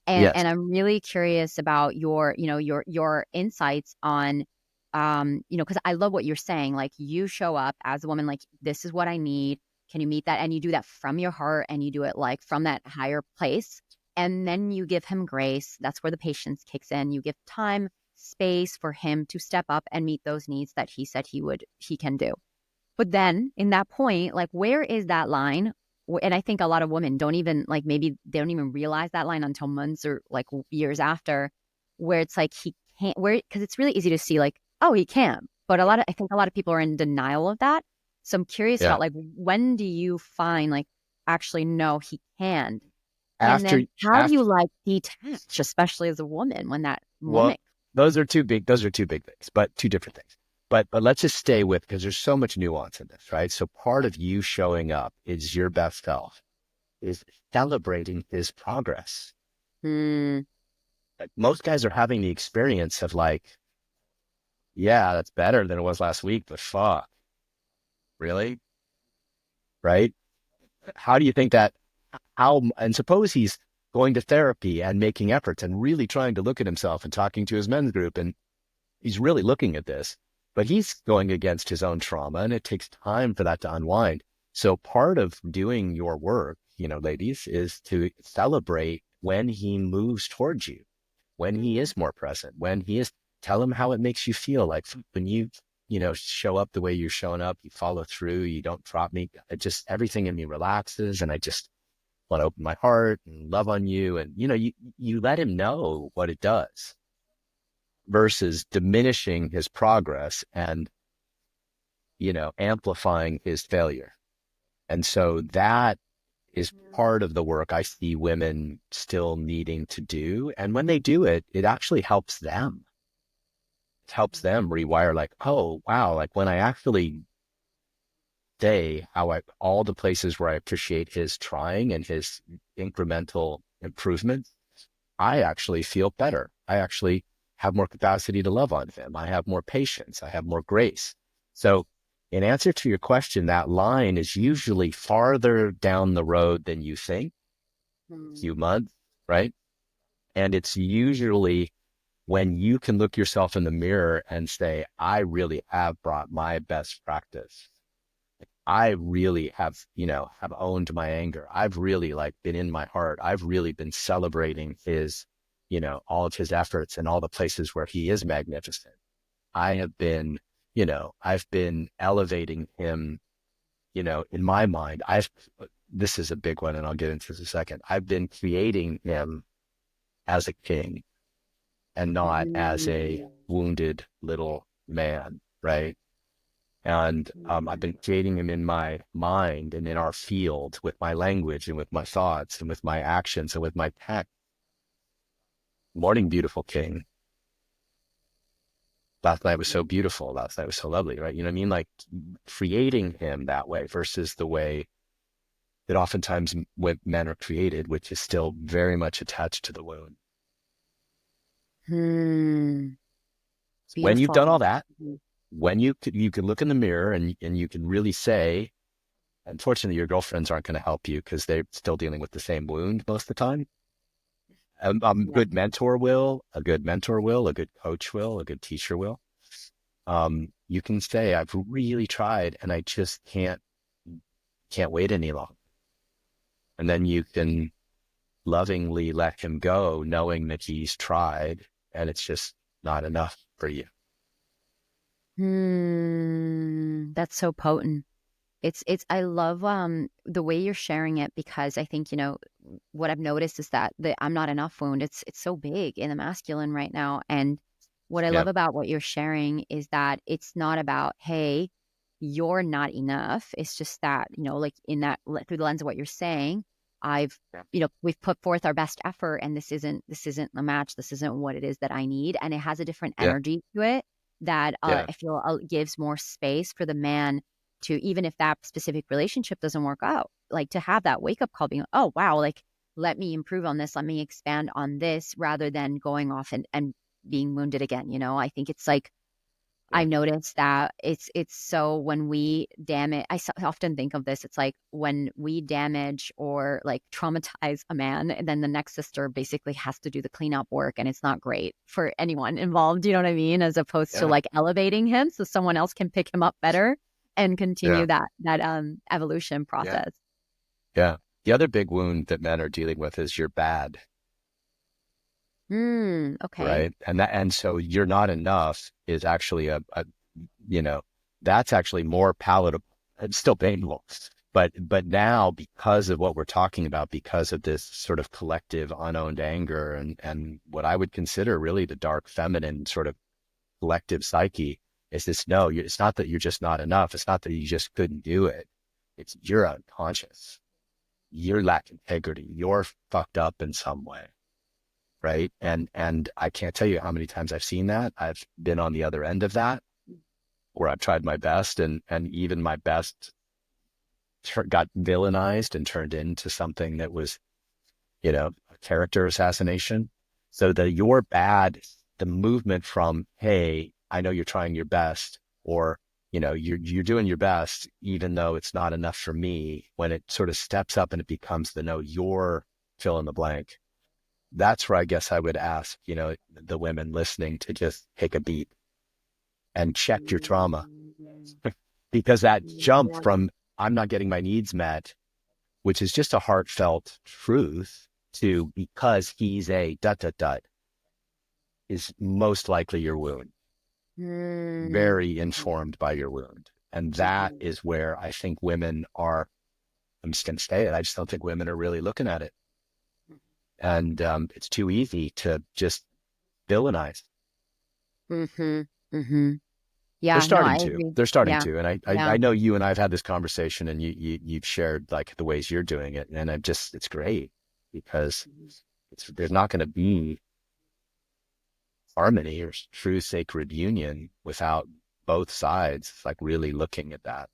Yes.
And I'm really curious about your insights on, because I love what you're saying. Like you show up as a woman, like this is what I need. Can you meet that? And you do that from your heart, and you do it like from that higher place. And then you give him grace. That's where the patience kicks in. You give time, space for him to step up and meet those needs that he said he can do. But then in that point, like, where is that line? And I think a lot of women don't even like, maybe they don't even realize that line until months or like years after, where it's like he can't, because it's really easy to see like, oh, he can't. But I think a lot of people are in denial of that. So I'm curious
Yeah.
about like, when do you find like, actually know he can. And
After,
then how do
after,
you like detach, especially as a woman, when that
well,
moment?
those are two big things, but two different things. But let's just stay with, because there's so much nuance in this, right? So part of you showing up is your best self, is celebrating his progress.
Hmm.
Like most guys are having the experience of like, yeah, that's better than it was last week, but fuck, really? Right? How do you think that, and suppose he's going to therapy and making efforts and really trying to look at himself and talking to his men's group, and he's really looking at this, but he's going against his own trauma, and it takes time for that to unwind. So part of doing your work, ladies, is to celebrate when he moves towards you, when he is more present, when he is, tell him how it makes you feel. Like when you show up the way you're showing up, you follow through, you don't drop me. It just, everything in me relaxes, and I just want to open my heart and love on you. And, you let him know what it does versus diminishing his progress and, amplifying his failure. And so that is part of the work I see women still needing to do. And when they do it, it actually helps them. It helps them rewire, like, oh, wow, like when I actually say all the places where I appreciate his trying and his incremental improvement, I actually feel better. I actually have more capacity to love on him. I have more patience. I have more grace. So in answer to your question, that line is usually farther down the road than you think, a few months, right? And it's usually when you can look yourself in the mirror and say, I really have brought my best practice. I really have owned my anger. I've really like been in my heart. I've really been celebrating his, all of his efforts and all the places where he is magnificent. I have been, I've been elevating him, in my mind. This is a big one, and I'll get into this in a second. I've been creating him as a king and not as a wounded little man, right? And I've been creating him in my mind and in our field with my language and with my thoughts and with my actions and with my tech. Morning, beautiful king. Last night was so beautiful. Last night was so lovely, right? You know what I mean? Like creating him that way versus the way that oftentimes when men are created, which is still very much attached to the wound. When you've done
Beautiful.
all that, when you can look in the mirror and you can really say, unfortunately, your girlfriends aren't going to help you because they're still dealing with the same wound most of the time. A
Yeah.
good mentor will, a good coach will, a good teacher will. You can say, I've really tried and I just can't wait any longer. And then you can lovingly let him go, knowing that he's tried and it's just not enough for you.
That's so potent. I love the way you're sharing it, because I think, what I've noticed is that the I'm not enough wound, it's so big in the masculine right now. And what I
Yeah.
love about what you're sharing is that it's not about, hey, you're not enough. It's just that, like in that, through the lens of what you're saying, I've,
Yeah.
we've put forth our best effort, and this isn't a match. This isn't what it is that I need. And it has a different
Yeah.
energy to it that
Yeah.
I feel gives more space for the man to, even if that specific relationship doesn't work out, like to have that wake up call being, oh, wow, like let me improve on this. Let me expand on this, rather than going off and being wounded again. I think it's like,
Yeah.
I noticed that it's so, when we damage, often think of this, it's like when we damage or like traumatize a man, and then the next sister basically has to do the cleanup work, and it's not great for anyone involved, you know what I mean? As opposed to
Yeah.
like elevating him so someone else can pick him up better and
Yeah.
continue that evolution
Yeah.
process.
Yeah. The other big wound that men are dealing with is you're bad,
Okay.
right? And so you're not enough is actually you know, that's actually more palatable. It's still painful, but now because of what we're talking about, because of this sort of collective unowned anger and what I would consider really the dark feminine sort of collective psyche is this, no, it's not that you're just not enough. It's not that you just couldn't do it. It's you're unconscious. you lack integrity. You're fucked up in some way. Right. And I can't tell you how many times I've seen that. I've been on the other end of that where I've tried my best and even my best got villainized and turned into something that was, a character assassination. So you're bad, the movement from, hey, I know you're trying your best, or, you're doing your best, even though it's not enough for me, when it sort of steps up and it becomes the no, you're fill in the blank. That's where I guess I would ask, the women listening to just take a beat and check your trauma, because that jump from I'm not getting my needs met, which is just a heartfelt truth, to because he's a dot, dot, dot, is most likely your wound, very informed by your wound. And that is where I think women are, I'm just going to say it, I just don't think women are really looking at it. And it's too easy to just villainize.
Yeah,
They're
no,
starting
I
to.
agree.
They're starting
Yeah,
to. And
yeah.
I know you and I've had this conversation, and you've shared like the ways you're doing it. And it's great, because there's not going to be harmony or true sacred union without both sides like really looking at that.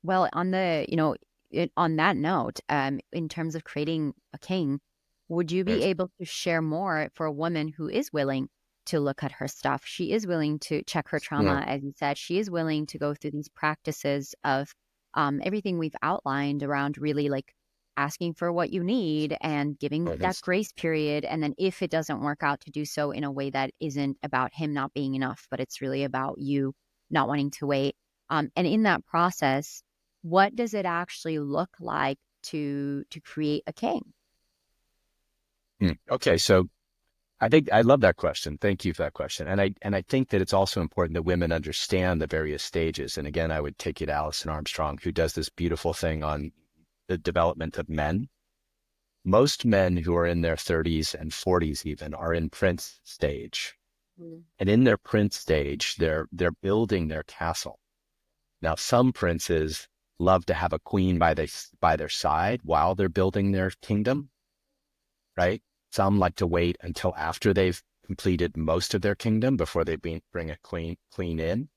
Well, on on that note, in terms of creating a king, would you be
Yes.
able to share more for a woman who is willing to look at her stuff? She is willing to check her
Yeah.
trauma, as you said. She is willing to go through these practices of everything we've outlined around really like asking for what you need and giving that
Yes.
grace period. And then if it doesn't work out, to do so in a way that isn't about him not being enough, but it's really about you not wanting to wait. And in that process, what does it actually look like to create a king?
Okay. So I think I love that question. Thank you for that question. And I think that it's also important that women understand the various stages. And again, I would take you to Alison Armstrong, who does this beautiful thing on the development of men. Most men who are in their 30s and 40s even are in prince stage. And in their prince stage, they're building their castle. Now, some princes love to have a queen by their side while they're building their kingdom, right? Some like to wait until after they've completed most of their kingdom before they bring a queen in.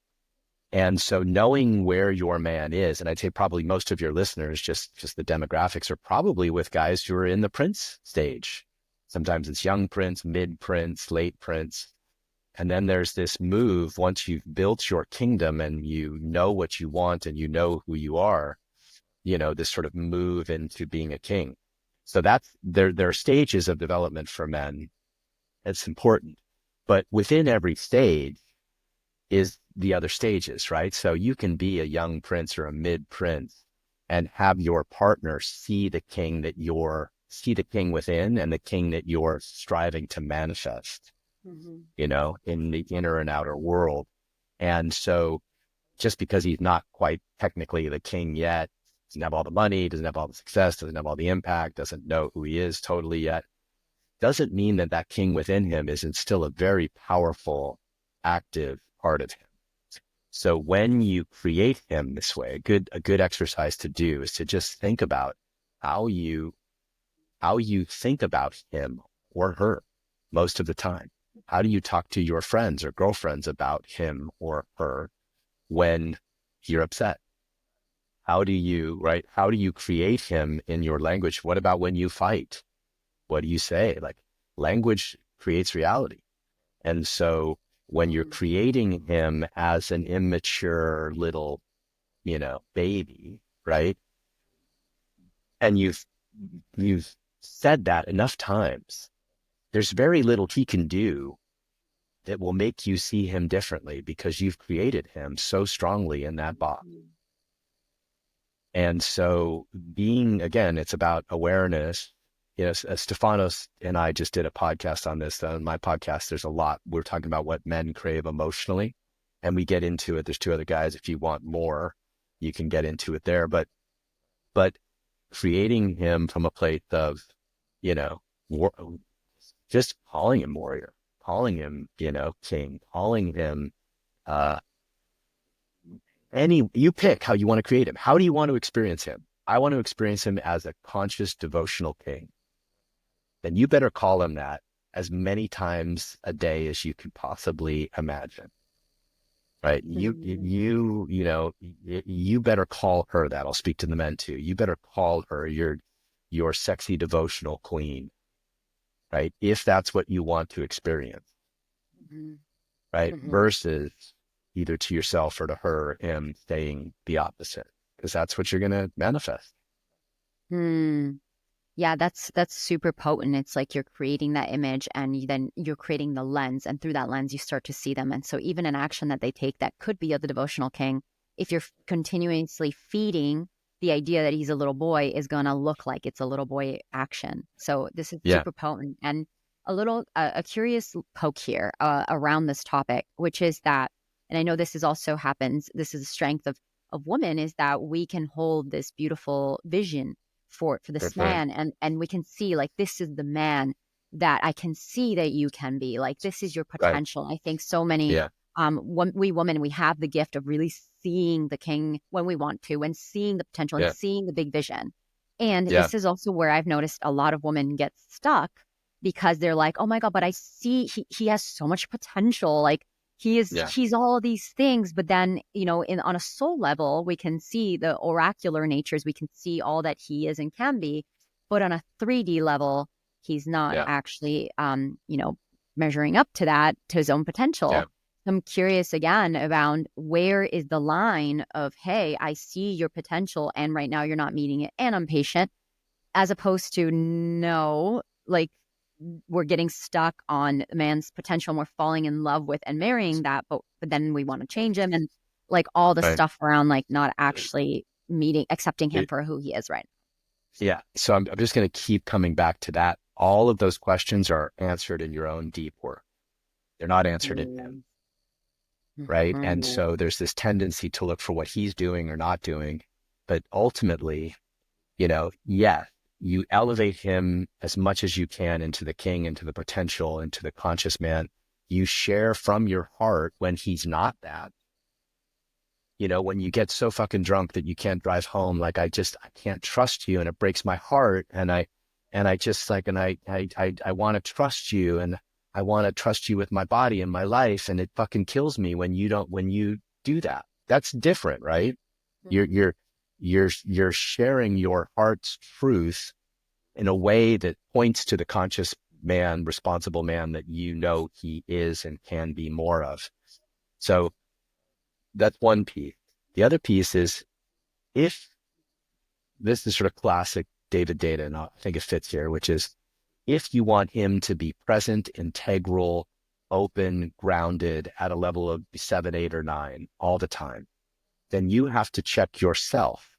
And so knowing where your man is, and I'd say probably most of your listeners, just the demographics, are probably with guys who are in the prince stage. Sometimes it's young prince, mid prince, late prince. And then there's this move, once you've built your kingdom and you know what you want and you know who you are, this sort of move into being a king. So there are stages of development for men. It's important. But within every stage is the other stages, right? So you can be a young prince or a mid prince and have your partner see the king within and the king that you're striving to manifest, in the inner and outer world. And so just because he's not quite technically the king yet, doesn't have all the money, doesn't have all the success, doesn't have all the impact, doesn't know who he is totally yet, doesn't mean that that king within him isn't still a very powerful, active part of him. So when you create him this way, a good exercise to do is to just think about how you think about him or her most of the time. How do you talk to your friends or girlfriends about him or her when you're upset? How do you create him in your language? What about when you fight? What do you say? Like, language creates reality. And so when you're creating him as an immature little, baby, right? And you've said that enough times, there's very little he can do that will make you see him differently, because you've created him so strongly in that box. And so again, it's about awareness. Stefanos and I just did a podcast on this. On my podcast, there's a lot. We're talking about what men crave emotionally, and we get into it. There's two other guys. If you want more, you can get into it there. But creating him from a place of, war, just calling him warrior, calling him, king, calling him, you pick how you want to create him. How do you want to experience him? I want to experience him as a conscious devotional king. Then you better call him that as many times a day as you can possibly imagine. Right. You better call her that. I'll speak to the men too. You better call her your sexy devotional queen. Right. If that's what you want to experience.
Mm-hmm.
Right.
Mm-hmm.
Versus either to yourself or to her and saying the opposite, because that's what you're going to manifest.
Yeah, that's super potent. It's like you're creating that image and then you're creating the lens, and through that lens you start to see them. And so even an action that they take that could be of the devotional king, if you're continuously feeding the idea that he's a little boy, is going to look like it's a little boy action. So this is
Yeah.
super potent. And a curious poke here around this topic, which is that, and I know this is also happens, this is a strength of women, is that we can hold this beautiful vision for this
Right.
man, and we can see like, this is the man that I can see that you can be, like, this is your
Right.
potential. I think so many
Yeah.
we women, we have the gift of really seeing the king when we want to, and seeing the potential and
Yeah.
seeing the big vision. And
Yeah.
this is also where I've noticed a lot of women get stuck, because they're like, oh my God, but I see he has so much potential. Like,
Yeah.
he's all these things, but then, on a soul level, we can see the oracular natures, we can see all that he is and can be, but on a 3D level, he's not
Yeah.
actually measuring up to that, to his own potential.
Yeah.
I'm curious again around, where is the line of, hey, I see your potential and right now you're not meeting it and I'm patient, as opposed to, no, like, we're getting stuck on a man's potential and we're falling in love with and marrying that, but then we want to change him, and like all the
Right.
stuff around, like, not actually accepting him for who he is right
Yeah. So I'm just going to keep coming back to that. All of those questions are answered in your own deep work. They're not answered in him.
now.
Right. And
Mhm.
so there's this tendency to look for what he's doing or not doing. But ultimately, yes, you elevate him as much as you can into the king, into the potential, into the conscious man. You share from your heart when he's not that. When you get so fucking drunk that you can't drive home, like, I can't trust you, and it breaks my heart. And I just like, and I want to trust you, and I want to trust you with my body and my life. And it fucking kills me when you do that. That's different, right? You're sharing your heart's truth in a way that points to the conscious man, responsible man that he is and can be more of. So that's one piece. The other piece is, if this is sort of classic David data, and I think it fits here, which is, if you want him to be present, integral, open, grounded at a level of 7, 8, or 9 all the time, then you have to check yourself.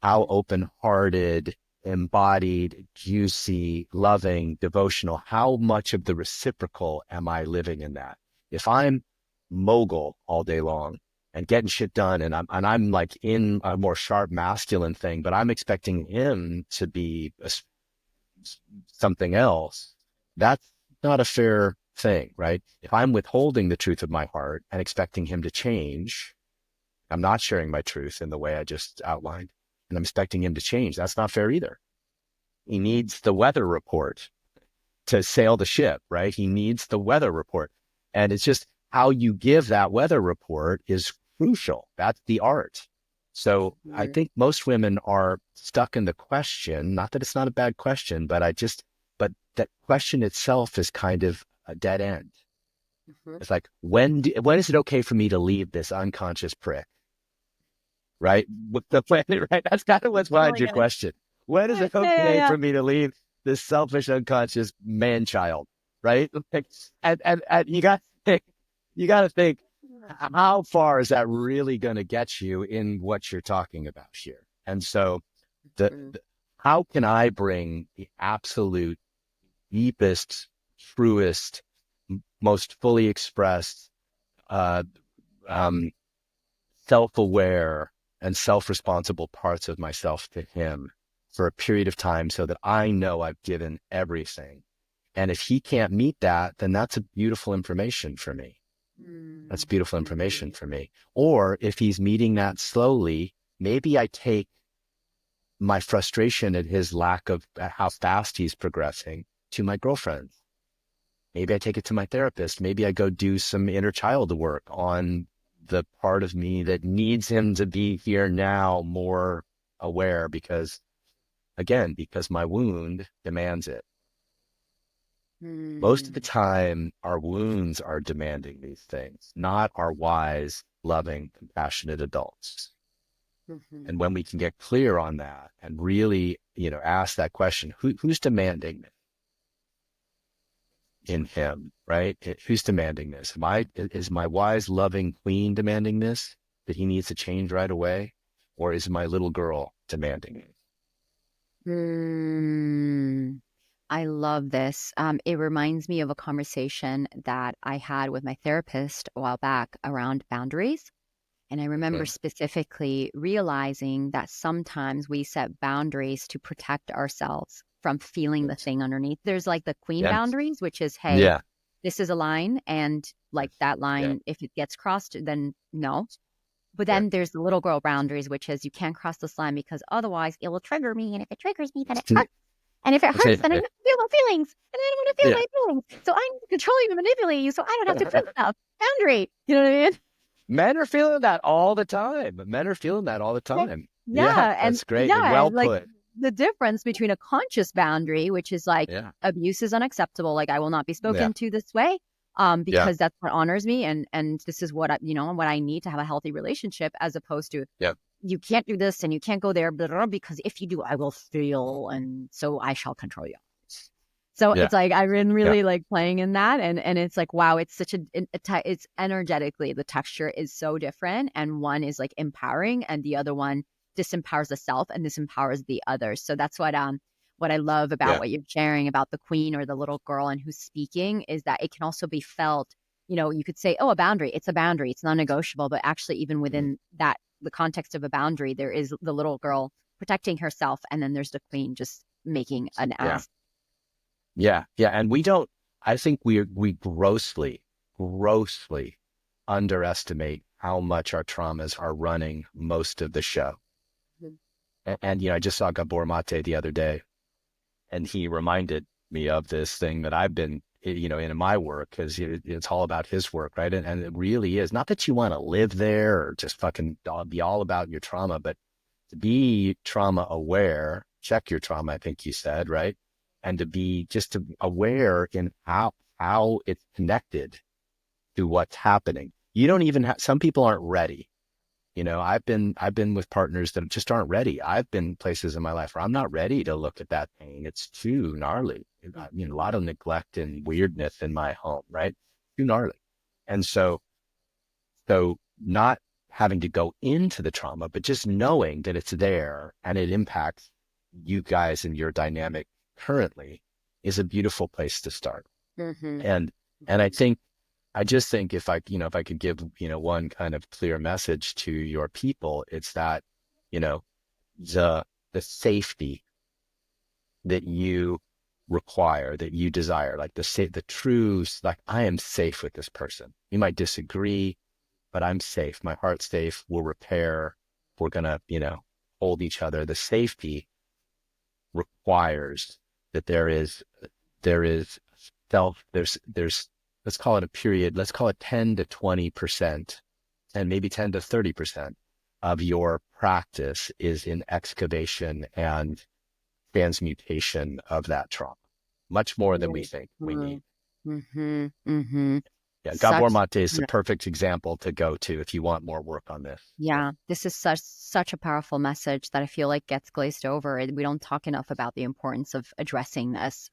How open-hearted, embodied, juicy, loving, devotional, how much of the reciprocal am I living in that? If I'm mogul all day long and getting shit done, and I'm like in a more sharp masculine thing, but I'm expecting him to be something else, that's not a fair thing, right? If I'm withholding the truth of my heart and expecting him to change, I'm not sharing my truth in the way I just outlined, and I'm expecting him to change. That's not fair either. He needs the weather report to sail the ship, right? He needs the weather report. And it's just how you give that weather report is crucial. That's the art. So I think most women are stuck in the question, not that it's not a bad question, but that question itself is kind of a dead end. It's like, when is it okay for me to leave this unconscious prick? Right? With the planet, right? That's kind of what's behind your question. When is it okay for me to leave this selfish, unconscious man child? Right? And you got to think, how far is that really going to get you in what you're talking about here? And so how can I bring the absolute deepest, truest, most fully expressed, self-aware and self-responsible parts of myself to him for a period of time, so that I know I've given everything? And if he can't meet that, then that's a beautiful information for me. That's beautiful information for me. Or if he's meeting that slowly, maybe I take my frustration at his lack of how fast he's progressing to my girlfriend. Maybe I take it to my therapist. Maybe I go do some inner child work on the part of me that needs him to be here now, more aware, because my wound demands it. Most of the time, our wounds are demanding these things, not our wise, loving, compassionate adults. And when we can get clear on that and really, ask that question, who's demanding this in him, right? Who's demanding this? Is my wise, loving queen demanding this, that he needs to change right away? Or is my little girl demanding it?
I love this. It reminds me of a conversation that I had with my therapist a while back around boundaries. And I remember specifically realizing that sometimes we set boundaries to protect ourselves from feeling the thing underneath. There's like the queen boundaries, which is, hey, this is a line. And like that line, if it gets crossed, then no. But then there's the little girl boundaries, which is you can't cross this line because otherwise it will trigger me. And if it triggers me, then it hurts. And if it hurts, then I'm going to feel my feelings. And I don't want to feel my feelings. So I need to control you and manipulate you so I don't have to feel stuff. Boundary. You know what I mean?
Men are feeling that all the time.
Yeah, and
that's great. And well put.
The difference between a conscious boundary, which is like abuse is unacceptable. Like I will not be spoken to this way. Because that's what honors me, and this is what what I need to have a healthy relationship, as opposed to you can't do this and you can't go there, blah, blah, blah, because if you do, I will feel, and so I shall control you. So it's like I've been really like playing in that, and it's like, wow, it's such it's energetically, the texture is so different, and one is like empowering, and the other one disempowers the self and disempowers the other. So that's what I love about what you're sharing about the queen or the little girl and who's speaking, is that it can also be felt, you could say, oh, a boundary, it's a boundary, it's non-negotiable. But actually, even within that, the context of a boundary, there is the little girl protecting herself. And then there's the queen just making an ass.
Yeah. And I think we grossly underestimate how much our traumas are running most of the show. And I just saw Gabor Mate the other day, and he reminded me of this thing that I've been, in my work, because it's all about his work, right? And it really is not that you want to live there or just fucking be all about your trauma, but to be trauma aware, check your trauma, I think you said, right? And to be just aware in how it's connected to what's happening. You don't even some people aren't ready. I've been with partners that just aren't ready. I've been places in my life where I'm not ready to look at that pain. It's too gnarly. A lot of neglect and weirdness in my home, right? Too gnarly. And so not having to go into the trauma, but just knowing that it's there and it impacts you guys and your dynamic currently is a beautiful place to start. And I just think if I could give, one kind of clear message to your people, it's that, the safety that you require, that you desire, like the truth, like I am safe with this person. You might disagree, but I'm safe. My heart's safe. We'll repair. We're going to, hold each other. The safety requires that there's let's call it a period, let's call it 10 to 20%, and maybe 10 to 30% of your practice is in excavation and transmutation of that trauma, much more than we think we need. Yeah, Gabor Mate is the perfect example to go to if you want more work on this.
Yeah, this is such a powerful message that I feel like gets glazed over. We don't talk enough about the importance of addressing this.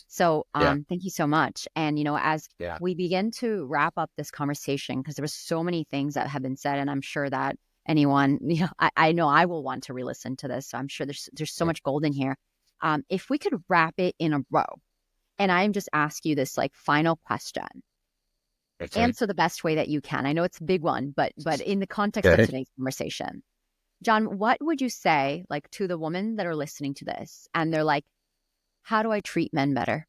So thank you so much. And, as we begin to wrap up this conversation, because there were so many things that have been said, and I'm sure that anyone, I know I will want to re-listen to this. So I'm sure there's so much gold in here. If we could wrap it in a row, and I'm just ask you this like final question. Answer the best way that you can. I know it's a big one, but in the context of today's conversation, John, what would you say like to the women that are listening to this and they're like, how do I treat men better?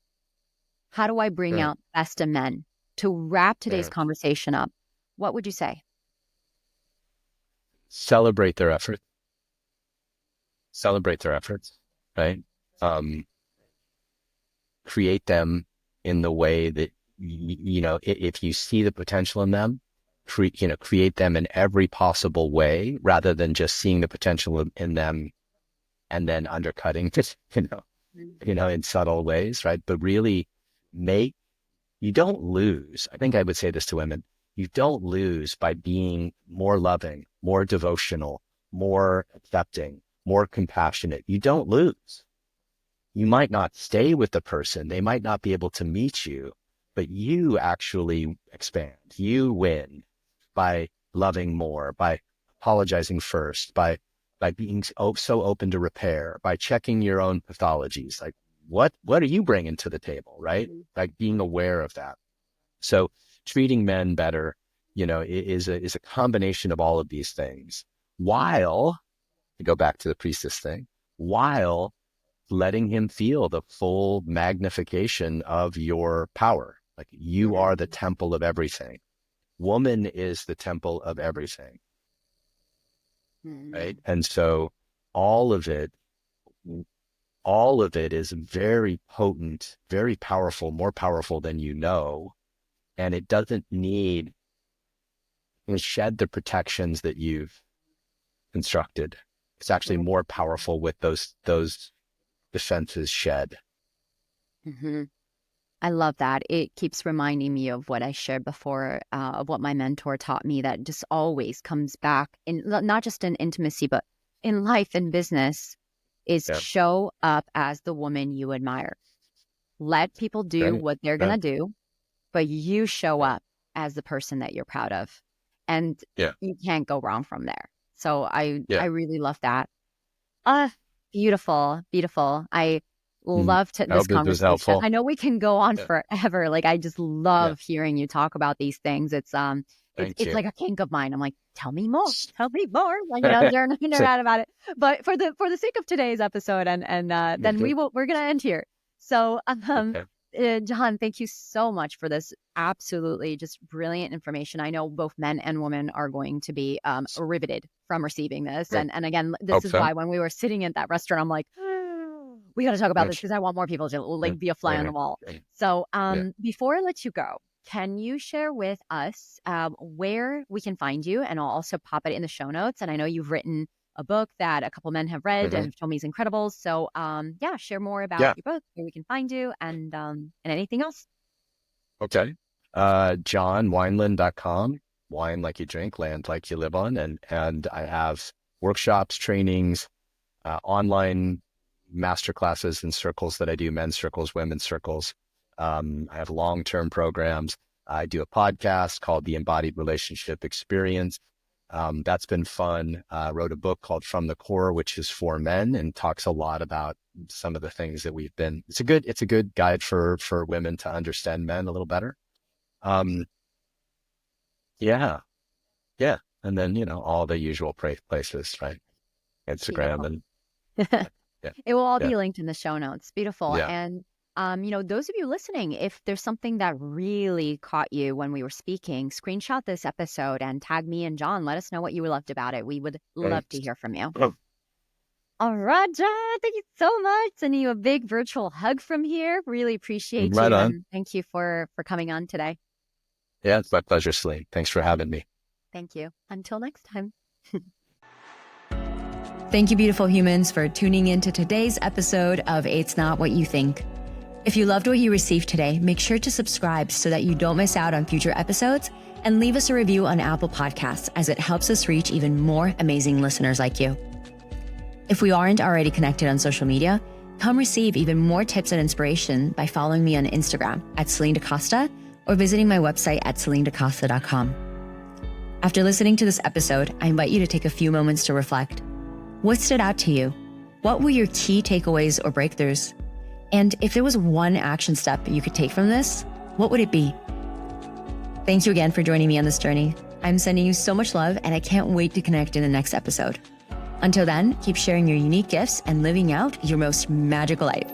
How do I bring out best in men? to wrap today's
Yeah.
conversation up, what would you say?
Celebrate their effort. Celebrate their efforts, right? Create them in the way that, if you see the potential in them, create them in every possible way, rather than just seeing the potential in them and then undercutting it, in subtle ways, right? But really you don't lose. I think I would say this to women. You don't lose by being more loving, more devotional, more accepting, more compassionate. You don't lose. You might not stay with the person. They might not be able to meet you, but you actually expand. You win by loving more, by apologizing first, by being so open to repair, by checking your own pathologies. Like, what are you bringing to the table, right? Like, being aware of that. So treating men better, is a combination of all of these things, while, to go back to the priestess thing, while letting him feel the full magnification of your power. Like, you are the temple of everything. Woman is the temple of everything. Right? And so all of it is very potent, very powerful, more powerful than you know. And it doesn't need to shed the protections that you've constructed. It's actually more powerful with those defenses shed.
Mm-hmm. I love that. It keeps reminding me of what I shared before, of what my mentor taught me, that just always comes back in, not just in intimacy, but in life and business, is show up as the woman you admire. Let people do what they're going to do, but you show up as the person that you're proud of, and you can't go wrong from there. So I really love that. Beautiful, beautiful. I loved this conversation. I know we can go on forever. Like, I just love hearing you talk about these things. It's like a kink of mine. I'm like, tell me more. Like, nerd out about it. But for the sake of today's episode, and then we're gonna end here. So John, thank you so much for this absolutely just brilliant information. I know both men and women are going to be riveted from receiving this. And again, this is why when we were sitting at that restaurant, I'm like, we got to talk about this, because I want more people to be a fly on the wall. So before I let you go, can you share with us where we can find you? And I'll also pop it in the show notes. And I know you've written a book that a couple men have read and have told me is incredible. So share more about your book, where we can find you, and anything else.
Okay. JohnWineland.com. Wine like you drink, land like you live on. And I have workshops, trainings, online masterclasses and circles that I do, men's circles, women's circles. I have long-term programs. I do a podcast called The Embodied Relationship Experience. That's been fun. I wrote a book called From the Core, which is for men, and talks a lot about some of the things that it's a good guide for women to understand men a little better. And then, all the usual places, right? Instagram. And
it will all be linked in the show notes. Beautiful. And those of you listening, if there's something that really caught you when we were speaking, screenshot this episode and tag me and John. Let us know what you loved about it. We would love to hear from you. All right, John, thank you so much. Sending you a big virtual hug from here. Really appreciate you. And thank you for coming on today.
Yeah, it's my pleasure, Celine. Thanks for having me.
Thank you. Until next time.
Thank you, beautiful humans, for tuning in to today's episode of It's Not What You Think. If you loved what you received today, make sure to subscribe so that you don't miss out on future episodes, and leave us a review on Apple Podcasts, as it helps us reach even more amazing listeners like you. If we aren't already connected on social media, come receive even more tips and inspiration by following me on Instagram at Celine DaCosta, or visiting my website at CelineDaCosta.com. After listening to this episode, I invite you to take a few moments to reflect. What stood out to you? What were your key takeaways or breakthroughs? And if there was one action step you could take from this, what would it be? Thank you again for joining me on this journey. I'm sending you so much love, and I can't wait to connect in the next episode. Until then, keep sharing your unique gifts and living out your most magical life.